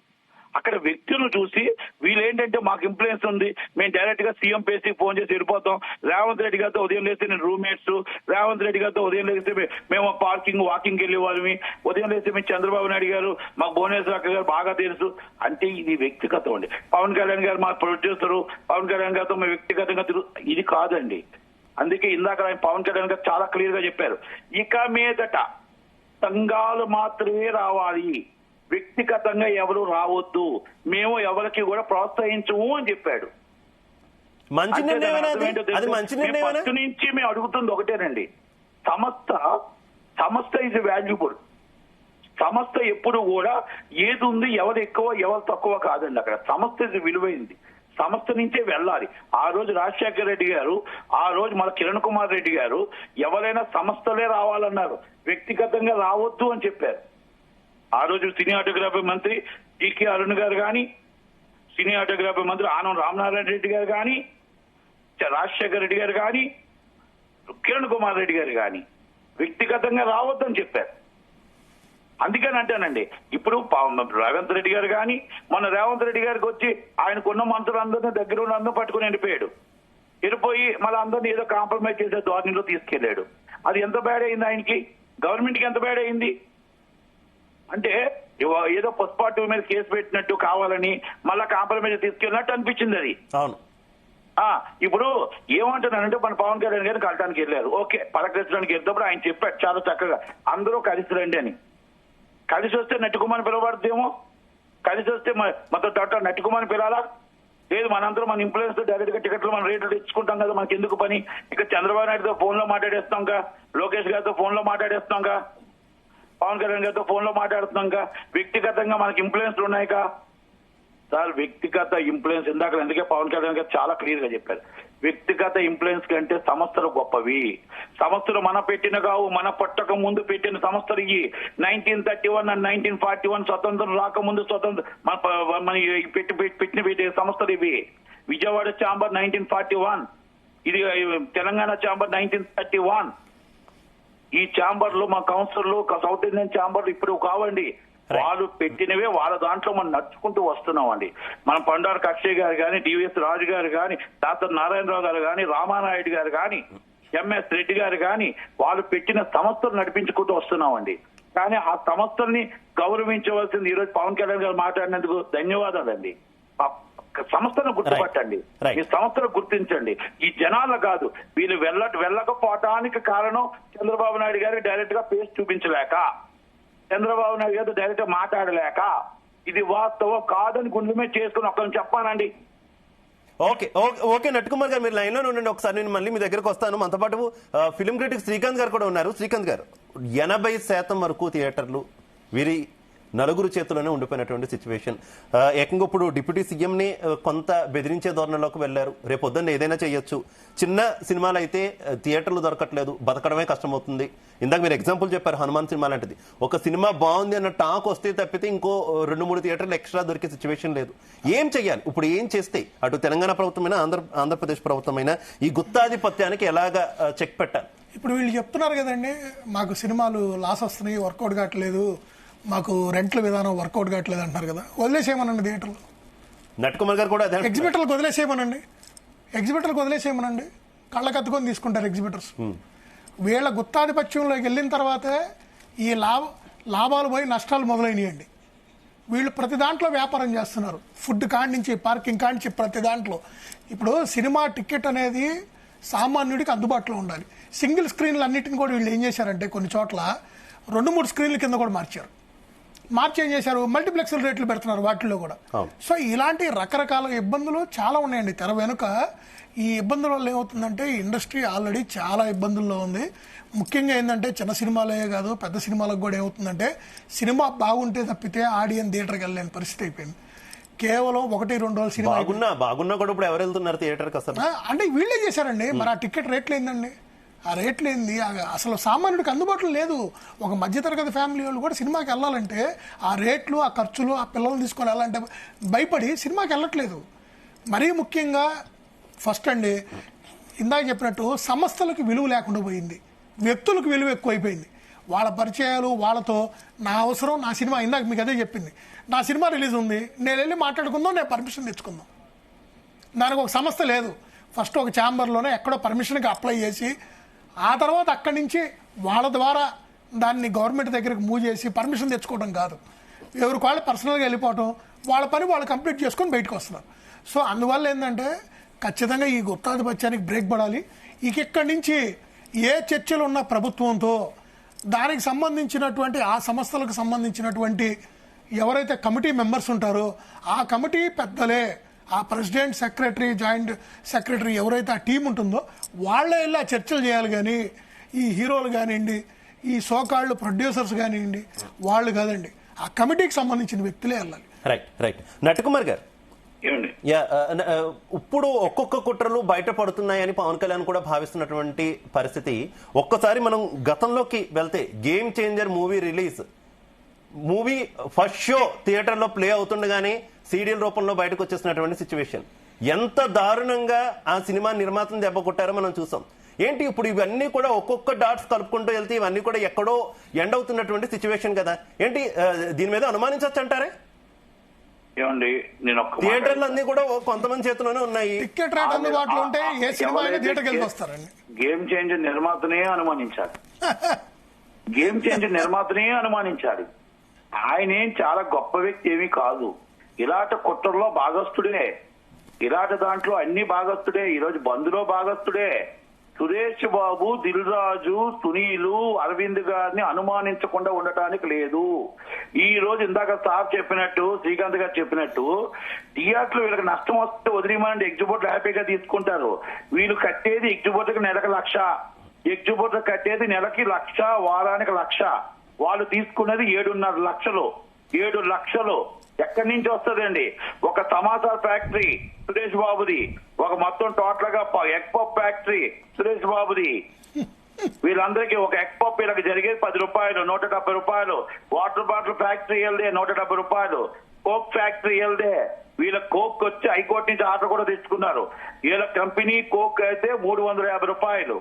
అక్కడ వ్యక్తులను చూసి వీళ్ళేంటంటే మాకు ఇన్ఫ్లుయెన్స్ ఉంది, మేము డైరెక్ట్ గా సీఎం పేసి ఫోన్ చేసి వెళ్ళిపోతాం, రేవంత్ రెడ్డి గారితో ఉదయం లేస్తే నేను రూమ్మేట్స్, రేవంత్ రెడ్డి గారితో ఉదయం లేస్తే మేము వాకింగ్ వెళ్ళే వాళ్ళమి, ఉదయం లేస్తే మేము చంద్రబాబు నాయుడు గారు మాకు భువనేశ్వర్ అక్క గారు బాగా తెలుసు అంటే ఇది వ్యక్తిగతం అండి. పవన్ కళ్యాణ్ గారు మా ప్రొడ్యూసరు, పవన్ కళ్యాణ్ గారితో మేము వ్యక్తిగతంగా ఇది కాదండి. అందుకే ఇందాక ఆయన పవన్ కళ్యాణ్ గారు చాలా క్లియర్ గా చెప్పారు, ఇక మీదట సంఘాలు మాత్రమే రావాలి, వ్యక్తిగతంగా ఎవరు రావద్దు, మేము ఎవరికి కూడా ప్రోత్సహించము అని చెప్పాడు. మంచి నిర్ణయం నుంచి మేము అడుగుతుంది ఒకటేనండి, సంస్థ ఇస్ వాల్యుబుల్. సంస్థ ఎప్పుడు కూడా ఏది ఉంది, ఎవరు ఎక్కువ ఎవరు తక్కువ కాదండి. అక్కడ సంస్థ విలువైంది, సంస్థ నుంచే వెళ్ళాలి. ఆ రోజు రాజశేఖర రెడ్డి గారు, ఆ రోజు మన కిరణ్ కుమార్ రెడ్డి గారు ఎవరైనా సంస్థలే రావాలన్నారు, వ్యక్తిగతంగా రావద్దు అని చెప్పారు. ఆ రోజు సినిమాటోగ్రఫీ మంత్రి టీకే అరుణ్ గారు కానీ, సినిమాటోగ్రఫీ మంత్రి ఆనం రామనారాయణ రెడ్డి గారు కానీ, రాజశేఖర రెడ్డి గారు కానీ, కిరణ్ కుమార్ రెడ్డి గారు కానీ వ్యక్తిగతంగా రావద్దని చెప్పారు. అందుకని అంటానండి, ఇప్పుడు రేవంత్ రెడ్డి గారు కానీ మొన్న రేవంత్ రెడ్డి గారికి వచ్చి ఆయనకున్న మంత్రులందరినీ దగ్గర ఉన్న అందరూ పట్టుకుని వెళ్ళిపోయి మళ్ళీ అందరినీ ఏదో కాంప్రమైజ్ చేసే ధోరణిలో తీసుకెళ్లాడు. అది ఎంత బ్యాడ్ అయింది ఆయనకి, గవర్నమెంట్ కి ఎంత బ్యాడ్ అయింది అంటే ఏదో పొస్పాటు మీద కేసు పెట్టినట్టు కావాలని మళ్ళా కాంప్రమైజ్ తీసుకెళ్ళినట్టు అనిపించింది అది. అవును. ఇప్పుడు ఏమంటున్నానంటే మన పవన్ కళ్యాణ్ గారిని కలటానికి వెళ్ళారు, ఓకే, పలకరించడానికి వెళ్తేప్పుడు ఆయన చెప్పాడు చాలా చక్కగా అందరూ కలిసి రండి అని. కలిసి వస్తే నట్టుకుమని పిలవబడుతుందేమో, కలిసి వస్తే మొత్తం నట్టుకుమని పిలాలా? లేదు మనందరం మన ఇన్ఫ్లుయెన్స్ డైరెక్ట్ గా టికెట్లు మనం రేట్లు తెచ్చుకుంటాం కదా, మనకి ఎందుకు పని? ఇక చంద్రబాబు నాయుడుతో ఫోన్ లో మాట్లాడేస్తాంగా, లోకేష్ గారితో ఫోన్ లో మాట్లాడేస్తాంగా, పవన్ కళ్యాణ్ గారితో ఫోన్ లో మాట్లాడుతున్నాంగా, వ్యక్తిగతంగా మనకి ఇన్ఫ్లుయెన్స్లు ఉన్నాయిగా సార్. వ్యక్తిగత ఇన్ఫ్లుయెన్స్ ఇందాక అందుకే పవన్ కళ్యాణ్ గారు చాలా క్లియర్ గా చెప్పారు, వ్యక్తిగత ఇన్ఫ్లుయెన్స్ కంటే సంస్థలు గొప్పవి. సంస్థలు మన పెట్టిన కావు, మన పుట్టక ముందు పెట్టిన సంస్థలు ఇవి. 1931 అండ్ 1941 స్వతంత్రం రాకముందు మన పెట్టిన సంస్థలు ఇవి. విజయవాడ ఛాంబర్ 1941, ఇది తెలంగాణ ఛాంబర్ 1931. ఈ ఛాంబర్ లో మా కౌన్సిలర్లు సౌత్ ఇండియన్ ఛాంబర్లు ఇప్పుడు కావండి, వాళ్ళు పెట్టినవే. వాళ్ళ దాంట్లో మనం నడుచుకుంటూ వస్తున్నాం అండి. మన పండారు అక్షయ్ గారు కానీ, డివిఎస్ రాజు గారు కానీ, డాక్టర్ నారాయణరావు గారు కానీ, రామానాయుడు గారు కానీ, ఎంఎస్ రెడ్డి గారు కానీ, వాళ్ళు పెట్టిన సంస్థలు నడిపించుకుంటూ వస్తున్నామండి. కానీ ఆ సంస్థల్ని గౌరవించవలసింది ఈరోజు పవన్ కళ్యాణ్ గారు మాట్లాడినందుకు ధన్యవాదాలండి. సంస్థను గుర్తుపట్టండి, ఈ సంస్థను గుర్తించండి. ఈ జనాల కాదు, వీళ్ళు వెళ్ళకపోవటానికి కారణం చంద్రబాబు నాయుడు గారికి డైరెక్ట్ గా ఫేస్ చూపించలేక, చంద్రబాబు నాయుడు గారితో డైరెక్ట్ గా మాట్లాడలేక. ఇది వాస్తవం కాదని గుండెమే చేసుకుని ఒక్కరిని చెప్పానండి. ఓకే నట్టుకుమార్ గారు, మీరు లైన్ లో ఉండండి. ఒకసారి నేను మళ్ళీ మీ దగ్గరకు వస్తాను. మనతో పాటు ఫిలిం క్రిటిక్ శ్రీకాంత్ గారు కూడా ఉన్నారు. శ్రీకాంత్ గారు, 80% వరకు థియేటర్లు వీరి నలుగురు చేతుల్లోనే ఉండిపోయినటువంటి సిచ్యువేషన్. ఏకంగా ఇప్పుడు డిప్యూటీ సీఎంని కొంత బెదిరించే ధోరణిలోకి వెళ్లారు. రేపు పొద్దున్న ఏదైనా చేయొచ్చు. చిన్న సినిమాలు అయితే థియేటర్లు దొరకట్లేదు, బతకడమే కష్టమవుతుంది. ఇందాక మీరు ఎగ్జాంపుల్ చెప్పారు, హనుమాన్ సినిమా లాంటిది. ఒక సినిమా బాగుంది అన్న టాక్ వస్తే తప్పితే ఇంకో 2-3 థియేటర్లు ఎక్స్ట్రా దొరికే సిచ్యువేషన్ లేదు. ఏం చెయ్యాలి ఇప్పుడు? ఏం చేస్తే అటు తెలంగాణ ప్రభుత్వమైనా ఆంధ్రప్రదేశ్ ప్రభుత్వమైనా ఈ గుత్తాధిపత్యానికి ఎలాగా చెక్ పెట్టాలి? ఇప్పుడు వీళ్ళు చెప్తున్నారు కదండి, మాకు సినిమాలు లాస్ వస్తున్నాయి, వర్కౌట్ కావట్లేదు, మాకు రెంట్ల విధానం వర్కౌట్ కావట్లేదు అంటున్నారు కదా. వదిలేసేయమనండి థియేటర్లు. నట్టుకుమార్ గారు కూడా ఎగ్జిబిటర్లకు వదిలేసేయమనండి. కళ్ళ కత్తుకొని తీసుకుంటారు ఎగ్జిబిటర్స్. వీళ్ళ గుత్తాధిపత్యంలోకి వెళ్ళిన తర్వాతే ఈ లాభాలు పోయి నష్టాలు మొదలైనయండి. వీళ్ళు ప్రతి దాంట్లో వ్యాపారం చేస్తున్నారు. ఫుడ్ కాడి పార్కింగ్ కాడి ప్రతి దాంట్లో. ఇప్పుడు సినిమా టికెట్ అనేది సామాన్యుడికి అందుబాటులో ఉండాలి. సింగిల్ స్క్రీన్లు అన్నిటిని కూడా వీళ్ళు ఏం చేశారంటే కొన్ని చోట్ల 2-3 స్క్రీన్ల కింద కూడా మార్చి ఏం చేశారు, మల్టీప్లెక్స్ రేట్లు పెడుతున్నారు వాటిల్లో కూడా. సో ఇలాంటి రకరకాల ఇబ్బందులు చాలా ఉన్నాయండి తెర వెనుక. ఈ ఇబ్బందుల వల్ల ఏమవుతుందంటే ఇండస్ట్రీ ఆల్రెడీ చాలా ఇబ్బందుల్లో ఉంది. ముఖ్యంగా ఏంటంటే చిన్న సినిమాలే కాదు, పెద్ద సినిమాలకు కూడా ఏమవుతుందంటే సినిమా బాగుంటే తప్పితే ఆడియన్స్ థియేటర్కి వెళ్ళలేని పరిస్థితి అయిపోయింది. కేవలం 1-2 రోజులు సినిమా బాగున్నా కూడా ఇప్పుడు ఎవరు వెళ్తున్నారు థియేటర్కి? అంటే వీళ్ళే చేశారండి. మరి ఆ టికెట్ రేట్లు ఏందండి? ఆ రేట్లు ఏంది? అసలు సామాన్యుడికి అందుబాటులో లేదు. ఒక మధ్యతరగతి ఫ్యామిలీ వాళ్ళు కూడా సినిమాకి వెళ్ళాలంటే ఆ రేట్లు, ఆ ఖర్చులు, ఆ పిల్లల్ని తీసుకొని వెళ్ళాలంటే భయపడి సినిమాకి వెళ్ళట్లేదు. మరీ ముఖ్యంగా ఫస్ట్ అండి, ఇందాక చెప్పినట్టు సంస్థలకు విలువ లేకుండా పోయింది, వ్యక్తులకు విలువ ఎక్కువైపోయింది. వాళ్ళ పరిచయాలు, వాళ్ళతో నా అవసరం, నా సినిమా, ఇందాక మీకు అదే చెప్పింది, నా సినిమా రిలీజ్ ఉంది, నేను వెళ్ళి మాట్లాడుకుందాం, నేను పర్మిషన్ తెచ్చుకుందాం. దానికి ఒక సంస్థ లేదు. ఫస్ట్ ఒక ఛాంబర్లోనే ఎక్కడో పర్మిషన్కి అప్లై చేసి ఆ తర్వాత అక్కడి నుంచి వాళ్ళ ద్వారా దాన్ని గవర్నమెంట్ దగ్గరికి మూవ్ చేసి పర్మిషన్ తెచ్చుకోవడం కాదు. ఎవరికి వాళ్ళు పర్సనల్గా వెళ్ళిపోవటం, వాళ్ళ పని వాళ్ళు కంప్లీట్ చేసుకొని బయటకు వస్తున్నారు. సో అందువల్ల ఏంటంటే ఖచ్చితంగా ఈ గుత్తాధిపత్యానికి బ్రేక్ పడాలి. ఇక్కడి నుంచి ఏ చర్చలు ఉన్న ప్రభుత్వంతో దానికి సంబంధించినటువంటి ఆ సంస్థలకు సంబంధించినటువంటి ఎవరైతే కమిటీ మెంబర్స్ ఉంటారో ఆ కమిటీ పెద్దలే, ఆ ప్రెసిడెంట్, సెక్రటరీ, జాయింట్ సెక్రటరీ ఎవరైతే ఆ టీం ఉంటుందో వాళ్ళే వెళ్ళి ఆ చర్చలు చేయాలి. కానీ ఈ హీరోలు కానివ్వండి, ఈ సోకాళ్ళు ప్రొడ్యూసర్స్ కానివ్వండి, వాళ్ళు కాదండి, ఆ కమిటీకి సంబంధించిన వ్యక్తులే వెళ్ళాలి. రైట్ నట్టుకుమార్ గారు, ఇప్పుడు ఒక్కొక్క కుట్రలు బయటపడుతున్నాయని పవన్ కళ్యాణ్ కూడా భావిస్తున్నటువంటి పరిస్థితి. ఒక్కసారి మనం గతంలోకి వెళ్తే game changer movie release, movie first show theatre లో ప్లే అవుతుండగానే సీరియల్ రూపంలో బయటకు వచ్చేసినటువంటి సిచ్యువేషన్. ఎంత దారుణంగా ఆ సినిమా నిర్మాతను దెబ్బ కొట్టారో మనం చూసాం. ఏంటి ఇప్పుడు ఇవన్నీ కూడా ఒక్కొక్క డాట్స్ కలుపుకుంటూ వెళ్తే ఇవన్నీ కూడా ఎక్కడో ఎండ్ అవుతున్నటువంటి సిచ్యువేషన్ కదా. ఏంటి దీని మీద అనుమానించవచ్చు అంటారే? ఏమండి, నేను థియేటర్లు అన్ని కూడా కొంతమంది చేతిలోనే ఉన్నాయి. టికెట్ రేట్ అందుబాటులో ఉంటే ఏ సినిమా అయినా థియేటర్కి వెళ్ళి వస్తారండి. గేమ్ చేంజర్ నిర్మాతనే అనుమానించాలి. గేమ్ చేంజర్ నిర్మాతనే అనుమానించాలి. ఆయనేం చాలా గొప్ప వ్యక్తి ఏమీ కాదు. ఇలాంటి కుట్రలో భాగస్తుడే, ఇలాంటి దాంట్లో అన్ని భాగస్తుడే. ఈరోజు బంధులో భాగస్తుడే. సురేష్ బాబు, దిల్ రాజు, సునీలు, అరవింద్ గారిని అనుమానించకుండా ఉండటానికి లేదు. ఈ రోజు ఇందాక సార్ చెప్పినట్టు, శ్రీకాంత్ గారు చెప్పినట్టు, థియేటర్లు వీళ్ళకి నష్టం వస్తే వదిలేమనండి, ఎగ్జిబిటర్ హ్యాపీగా తీసుకుంటారు. వీళ్ళు కట్టేది ఎగ్జిబిటర్కి నెలకు 1,00,000, ఎగ్జిబిటర్ కట్టేది నెలకి 1,00,000, వారానికి 1,00,000. వాళ్ళు తీసుకున్నది 7.5 లక్షలు. 7 లక్షలు ఎక్కడి నుంచి వస్తుందండి? ఒక సమాచార ఫ్యాక్టరీ సురేష్ బాబుది, ఒక మొత్తం టోటల్ గా ఎగ్ పప్ ఫ్యాక్టరీ సురేష్ బాబుది. వీళ్ళందరికీ ఒక ఎగ్ పప్ వీళ్ళకి జరిగేది 10 రూపాయలు, 170 రూపాయలు. వాటర్ బాటిల్ ఫ్యాక్టరీ వెళ్దే 170 రూపాయలు. కోక్ ఫ్యాక్టరీ వెళ్దే వీళ్ళ కోక్ వచ్చి హైకోర్టు నుంచి ఆర్డర్ కూడా తెచ్చుకున్నారు. వీళ్ళ కంపెనీ కోక్ అయితే 350 రూపాయలు.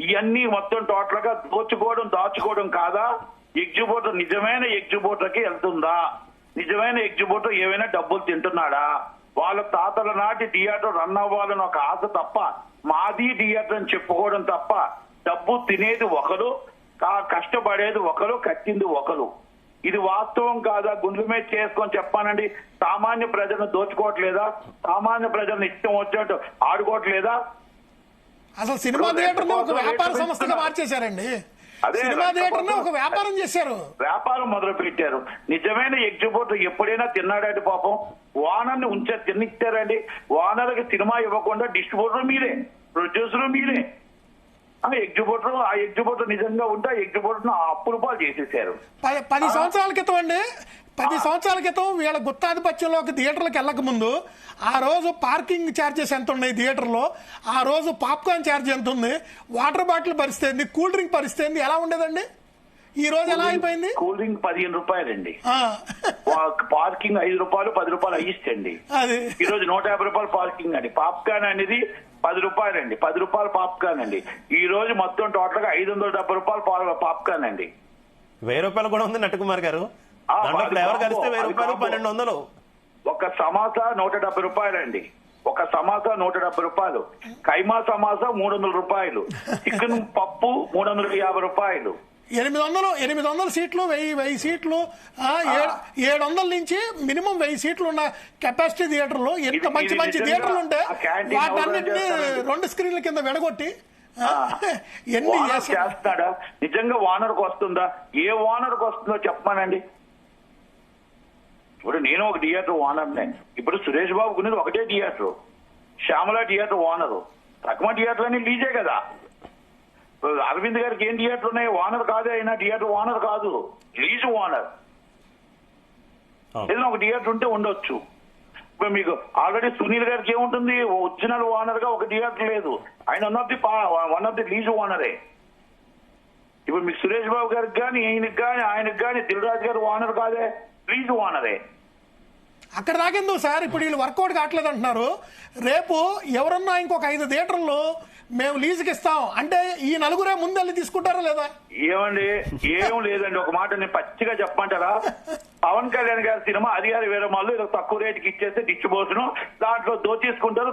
ఇవన్నీ మొత్తం టోటల్ గా దాచుకోవడం కాదా? ఎగ్జిబిటర్ నిజమైన ఎగ్జిబిటర్కి వెళ్తుందా? నిజమైన ఎగ్జిబిటర్ ఏమైనా డబ్బులు తింటున్నాడా? వాళ్ళ తాతల నాటి థియేటర్ రన్ అవ్వాలని ఒక ఆశ తప్ప, మాది థియేటర్ అని చెప్పుకోవడం తప్ప, డబ్బు తినేది ఒకరు, కష్టపడేది ఒకరు, కట్టింది ఒకరు. ఇది వాస్తవం కాదా? గుండె మీద చేసుకొని చెప్పానండి. సామాన్య ప్రజలను దోచుకోవట్లేదా? సామాన్య ప్రజలను ఇష్టం వచ్చినట్టు ఆడుకోవట్లేదా? అసలు సినిమా థియేటర్ ని ఒక వ్యాపార సంస్థగా మార్చేశారండి. సినిమా థియేటర్ ని ఒక వ్యాపారం చేశారు, వ్యాపారం మొదలు పెట్టారు. నిజమైన ఎగ్జిబిటర్ ఎప్పుడైనా తిన్నాడండి పాపం? ఓనర్ని తిన్నిచ్చారండి. ఓనర్కి సినిమా ఇవ్వకుండా డిస్ట్రిబ్యూటర్ మీరే, ప్రొడ్యూసర్ మీరే. ఎగ్జిబిటర్ నిజంగా ఉంటే ఆ ఎగ్జిబిటర్ అప్పుల పాలు చేసేసారు. 10 సంవత్సరాల క్రితం అండి, 10 సంవత్సరాల క్రితం వీళ్ళ గుత్తాధిపత్యంలోకి థియేటర్లకు వెళ్ళక ముందు ఆ రోజు పార్కింగ్ ఛార్జెస్ ఎంత ఉన్నాయి థియేటర్లో, ఆ రోజు పాప్కార్న్ ఛార్జ్ ఎంత ఉంది, వాటర్ బాటిల్ పరిస్థితి, కూల్ డ్రింక్ పరిస్థితి ఎలా ఉండేదండి? ఈ రోజు ఎలా అయిపోయింది? కూల్ డ్రింక్ 15 రూపాయలండి, పార్కింగ్ 5 రూపాయలు, 10 రూపాయలు అయ్యిస్తండి. ఈ రోజు 150 రూపాయలు పార్కింగ్ అండి. పాప్కార్న్ అనేది 10 రూపాయలండి, 10 రూపాయలు పాప్కార్న్ అండి. ఈ రోజు మొత్తం టోటల్ గా 570 రూపాయలు పాప్కార్న్ అండి. 1000 రూపాయలు కూడా ఉంది నట్టుకుమార్ గారు. ఫ్లేవర్ కలిస్తే 1000 రూపాయలు, 1200. ఒక సమోసా 170 రూపాయలండి. ఒక సమోసా 170 రూపాయలు. కైమా సమోసా 300 రూపాయలు. చికెన్ పప్పు 350 రూపాయలు. 800 సీట్లు, 1000 సీట్లు, 700 నుంచి మినిమం 1000 సీట్లు ఉన్న కెపాసిటీ థియేటర్లు, ఎంత మంచి మంచి థియేటర్లు ఉంటే వాటన్నిటిని 2 స్క్రీన్ల కింద విడగొట్టి ఎన్ని చేస్తాడా? నిజంగా ఓనర్కి వస్తుందా? ఏ ఓనర్కి వస్తుందో చెప్పమానండి. ఇప్పుడు నేను ఒక థియేటర్ ఓనర్నే. ఇప్పుడు సురేష్ బాబు కొనేది ఒకటే థియేటర్, శ్యామల థియేటర్ ఓనరు. తక్కువ థియేటర్ అని లీజే కదా. అరవింద్ గారికి ఏం థియేటర్ ఉన్నాయి? ఓనర్ కాదే, అయినా థియేటర్ ఓనర్ కాదు, లీజు ఓనర్. ఏదైనా ఒక థియేటర్ ఉంటే ఉండొచ్చు. ఇప్పుడు మీకు ఆల్రెడీ సునీల్ గారికి ఏముంటుంది? ఒరిజినల్ ఓనర్ గా ఒక థియేటర్ లేదు, ఆయన వన్ ఆఫ్ ది లీజ్ ఓనరే. ఇప్పుడు మీకు సురేష్ బాబు గారికి కానీ, ఆయనకి కానీ దిల్ రాజు గారు ఓనర్ కాదే, లీజ్ ఓనరే. అక్కడ దాకెందుకు సార్? ఇప్పుడు వీళ్ళు వర్కౌట్ కావట్లేదు అంటున్నారు. రేపు ఎవరన్నా ఇంకొక 5 థియేటర్లు మేము లీజుకి ఇస్తాం అంటే ఈ నలుగురే ముందెళ్ళి తీసుకుంటారా లేదా? ఏమండి, ఏం లేదండి. ఒక మాట నేను పచ్చిగా చెప్పమంటారా? పవన్ కళ్యాణ్ గారి సినిమా అధికారి వీరమాలు ఏదో తక్కువ రేటుకి ఇచ్చేస్తే డిస్ట్రిబ్యూషన్, దాంట్లో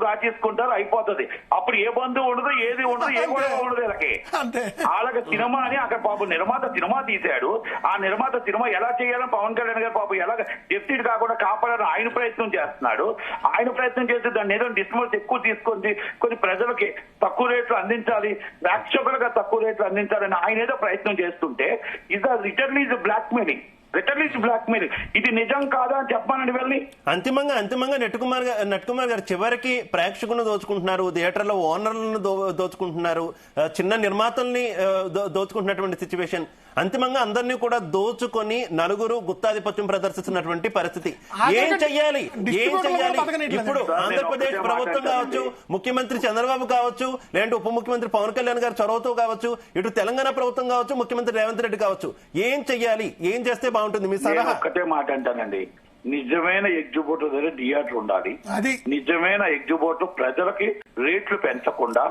దాచేసుకుంటారు, అయిపోతుంది. అప్పుడు ఏ బంధువు ఉండదు, ఏది ఉండదు, ఏ గొడవ ఉండదు. వాళ్ళకి సినిమా అని అక్కడ పాపం నిర్మాత సినిమా తీశాడు. ఆ నిర్మాత సినిమా ఎలా చేయాలని పవన్ కళ్యాణ్ గారు పాపం ఎలా డెప్యూటీ కాకుండా కాపాడాలని ఆయన ప్రయత్నం చేస్తున్నాడు. ఆయన ప్రయత్నం చేసి దాన్ని ఏదో డిస్ట్రిబ్యూషన్ ఎక్కువ తీసుకొని కొన్ని ప్రజలకి తక్కువ రేట్లు అందించాలి, ప్రేక్షకులుగా తక్కువ రేట్లు అందించాలని ఆయన ఏదో ప్రయత్నం చేస్తుంటే ఇది రిటర్న్ ఈజ్ బ్లాక్మెయిలింగ్. ఇది నిజం కాదా అని చెప్పానండి. వెళ్ళి అంతిమంగా నట్టుకుమార్ గారు చివరికి ప్రేక్షకులను దోచుకుంటున్నారు, థియేటర్లో ఓనర్లను దోచుకుంటున్నారు, చిన్న నిర్మాతల్ని దోచుకుంటున్నటువంటి సిచ్యువేషన్. అంతిమంగా అందరినీ కూడా దోచుకొని నలుగురు గుత్తాధిపత్యం ప్రదర్శిస్తున్నటువంటి పరిస్థితి. ఏం చెయ్యాలి? ఇప్పుడు ఆంధ్రప్రదేశ్ ప్రభుత్వం కావచ్చు, ముఖ్యమంత్రి చంద్రబాబు కావచ్చు, లేదంటే ఉప ముఖ్యమంత్రి పవన్ కళ్యాణ్ గారు చొరవతో కావచ్చు, ఇటు తెలంగాణ ప్రభుత్వం కావచ్చు, ముఖ్యమంత్రి రేవంత్ రెడ్డి కావచ్చు, ఏం చెయ్యాలి? ఏం చేస్తే బాగుంటుంది మీ సలహా? ఒక్కటే మాట అంటానండి, నిజమైన ఎగ్జిబిటర్ దగ్గర థియేటర్ ఉండాలి. నిజమైన ఎగ్జిబిటర్ ప్రజలకి రేట్లు పెంచకుండా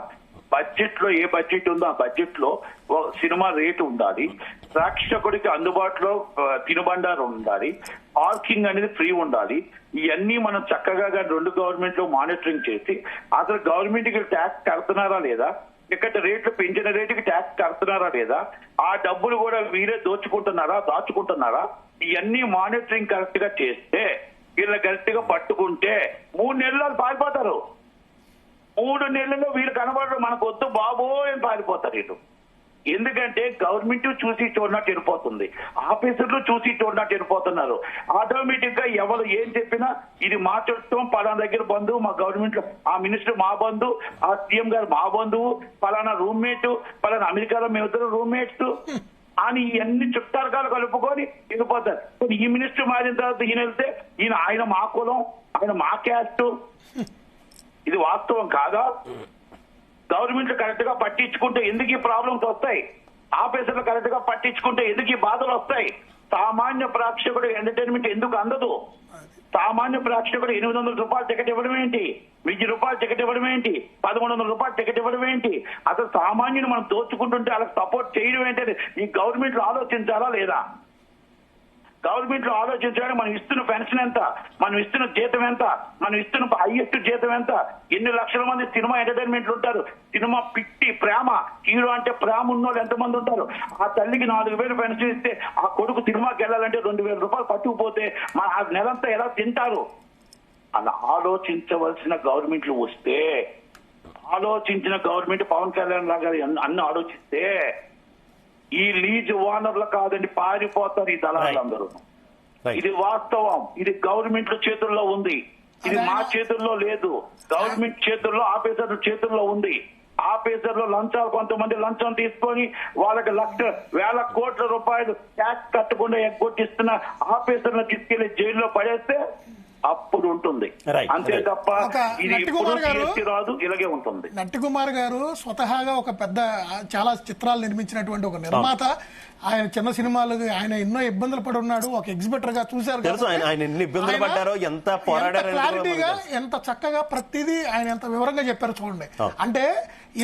బడ్జెట్ లో ఏ బడ్జెట్ ఉందో ఆ బడ్జెట్ లో సినిమా రేటు ఉండాలి. ప్రేక్షకుడికి అందుబాటులో తినుబండారు ఉండాలి. పార్కింగ్ అనేది ఫ్రీ ఉండాలి. ఇవన్నీ మనం చక్కగా 2 గవర్నమెంట్ లో మానిటరింగ్ చేసి అసలు గవర్నమెంట్ కి ట్యాక్స్ కడుతున్నారా లేదా, ఇక్కడ రేట్లు పెంచిన రేటుకి ట్యాక్స్ కడుతున్నారా లేదా, ఆ డబ్బులు కూడా వీరే దాచుకుంటున్నారా, ఇవన్నీ మానిటరింగ్ కరెక్ట్ గా చేస్తే, వీళ్ళ కరెక్ట్ గా పట్టుకుంటే 3 నెలలు పారిపోతారు. 3 నెలల్లో వీళ్ళు కనబడరు, మనకు వద్దు బాబో అని పారిపోతారు వీళ్ళు. ఎందుకంటే గవర్నమెంట్ చూసి చూడనట్టు వెళ్ళిపోతుంది, ఆఫీసర్లు చూసి చూడనట్టు వెళ్ళిపోతున్నారు. ఆటోమేటిక్ గా ఎవరు ఏం చెప్పినా ఇది మా చుట్టం, పలానా దగ్గర బంధువు, మా గవర్నమెంట్ లో ఆ మినిస్టర్ మా బంధువు, ఆ సీఎం గారు మా బంధువు, పలానా రూమ్మేట్, పలానా అమెరికాలో మేమిద్దరు రూమ్మేట్స్ అని ఇవన్నీ చుట్టాలు కలుపుకొని వెళ్ళిపోతారు. ఈ మినిస్టర్ మారిన తర్వాత ఈయన వెళ్తే ఆయన మా కులం, ఆయన మా క్యాస్ట్. ఇది వాస్తవం కాదా? గవర్నమెంట్ కరెక్ట్ గా పట్టించుకుంటే ఎందుకు ఈ ప్రాబ్లమ్స్ వస్తాయి? ఆఫీసర్లు కరెక్ట్ గా పట్టించుకుంటే ఎందుకు ఈ బాధలు వస్తాయి? సామాన్య ప్రేక్షకుడు ఎంటర్టైన్మెంట్ ఎందుకు అందదు? సామాన్య ప్రేక్షకుడు 800 రూపాయలు టికెట్ ఇవ్వడం ఏంటి, 1000 రూపాయలు టికెట్ ఇవ్వడం ఏంటి, 1100 రూపాయలు టికెట్ ఇవ్వడం ఏంటి? అసలు సామాన్యుని మనం దోచుకుంటుంటే వాళ్ళకి సపోర్ట్ చేయడం ఏంటంటే ఈ గవర్నమెంట్ లో ఆలోచించాలా లేదా? గవర్నమెంట్ లో ఆలోచించడానికి మనం ఇస్తున్న పెన్షన్ ఎంత, మనం ఇస్తున్న జీతం ఎంత, మనం ఇస్తున్న హైయెస్ట్ జీతం ఎంత, ఎన్ని లక్షల మంది సినిమా ఎంటర్టైన్మెంట్లు ఉంటారు, సినిమా పిట్టి ప్రేమ, హీరో అంటే ప్రేమ ఉన్నోళ్ళు ఎంతమంది ఉంటారు? ఆ తల్లికి 4000 పెన్షన్ ఇస్తే ఆ కొడుకు సినిమాకి వెళ్ళాలంటే 2000 రూపాయలు పట్టుకుపోతే మన ఆ నెలంతా ఎలా తింటారు? అలా ఆలోచించవలసిన గవర్నమెంట్లు వస్తే, ఆలోచించిన గవర్నమెంట్ పవన్ కళ్యాణ్ లాగా అన్ని ఆలోచిస్తే ఈ లీజ్ ఓనర్లు కాదండి పారిపోతారు ఈ దళాలందరూ. ఇది వాస్తవం. ఇది గవర్నమెంట్ చేతుల్లో ఉంది, ఇది మా చేతుల్లో లేదు. గవర్నమెంట్ చేతుల్లో, ఆఫీసర్ల చేతుల్లో ఉంది. ఆఫీసర్లు లంచాలు, కొంతమంది లంచం తీసుకొని వాళ్ళకి వేల కోట్ల రూపాయలు ట్యాక్స్ కట్టకుండా ఎగ్గొట్టిస్తున్న ఆఫీసర్లను తీసుకెళ్లి జైల్లో పడేస్తే అప్పుడు ఉంటుంది. అంతే తప్ప ఇది ఎప్పుడు రాదు, ఇలాగే ఉంటుంది. నట్టి కుమార్ గారు స్వతహాగా ఒక పెద్ద చాలా చిత్రాలు నిర్మించినటువంటి ఒక నిర్మాత. ఆయన చిన్న సినిమాలు ఆయన ఎన్నో ఇబ్బందులు పడి ఉన్నాడు. ఒక ఎగ్జిబిటర్ గా చూశారు, క్లారిటీగా ఎంత చక్కగా ప్రతిదీ ఆయన ఎంత వివరంగా చెప్పారు చూడండి. అంటే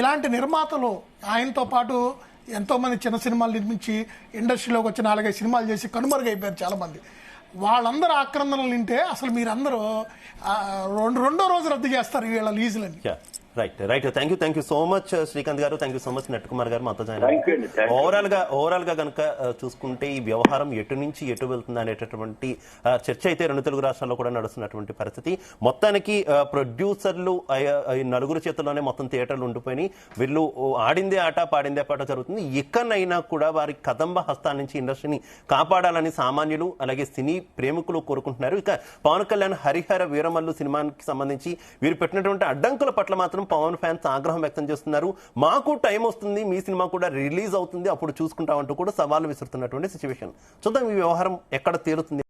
ఇలాంటి నిర్మాతలు ఆయనతో పాటు ఎంతో మంది చిన్న సినిమాలు నిర్మించి ఇండస్ట్రీలోకి వచ్చి 4-5 సినిమాలు చేసి కనుమరుగైపోయారు చాలా మంది. వాళ్ళందరూ ఆక్రందనలు నింటే అసలు మీరందరూ రెండో రోజు రద్దు చేస్తారు వీళ్ళ లీజులని. Right thank you so much Srikanth garu, thank you so much Nat Kumar garu మాతో జాయిన్ అయ్యారు. ఓవరాల్ గా కనుక చూసుకుంటే ఈ వ్యవహారం ఎటు నుంచి ఎటు వెళ్తుంది అనేటటువంటి చర్చ అయితే 2 తెలుగు రాష్ట్రాల్లో కూడా నడుస్తున్నటువంటి పరిస్థితి. మొత్తానికి ప్రొడ్యూసర్లు 4 చేతుల్లోనే మొత్తం థియేటర్లు ఉండిపోయి వీళ్ళు ఆడిందే ఆట పాడిందే పాట జరుగుతుంది. ఎక్కడైనా కూడా వారి కదంబ హస్తాల నుంచి ఇండస్ట్రీని కాపాడాలని సామాన్యులు అలాగే సినీ ప్రేమికులు కోరుకుంటున్నారు. ఇక పవన్ కళ్యాణ్ హరిహర వీరమల్లు సినిమాకి సంబంధించి వీరు పెట్టినటువంటి అడ్డంకుల పట్ల మాత్రం పవన్ ఫ్యాన్స్ ఆగ్రహం వ్యక్తం చేస్తున్నారు. మాకు టైం వస్తుంది, మీ సినిమా కూడా రిలీజ్ అవుతుంది, అప్పుడు చూసుకుంటామంటూ కూడా సవాలు విసురుతున్నటువంటి సిచ్యువేషన్. చూద్దాం ఈ వ్యవహారం ఎక్కడ తేలుతుంది.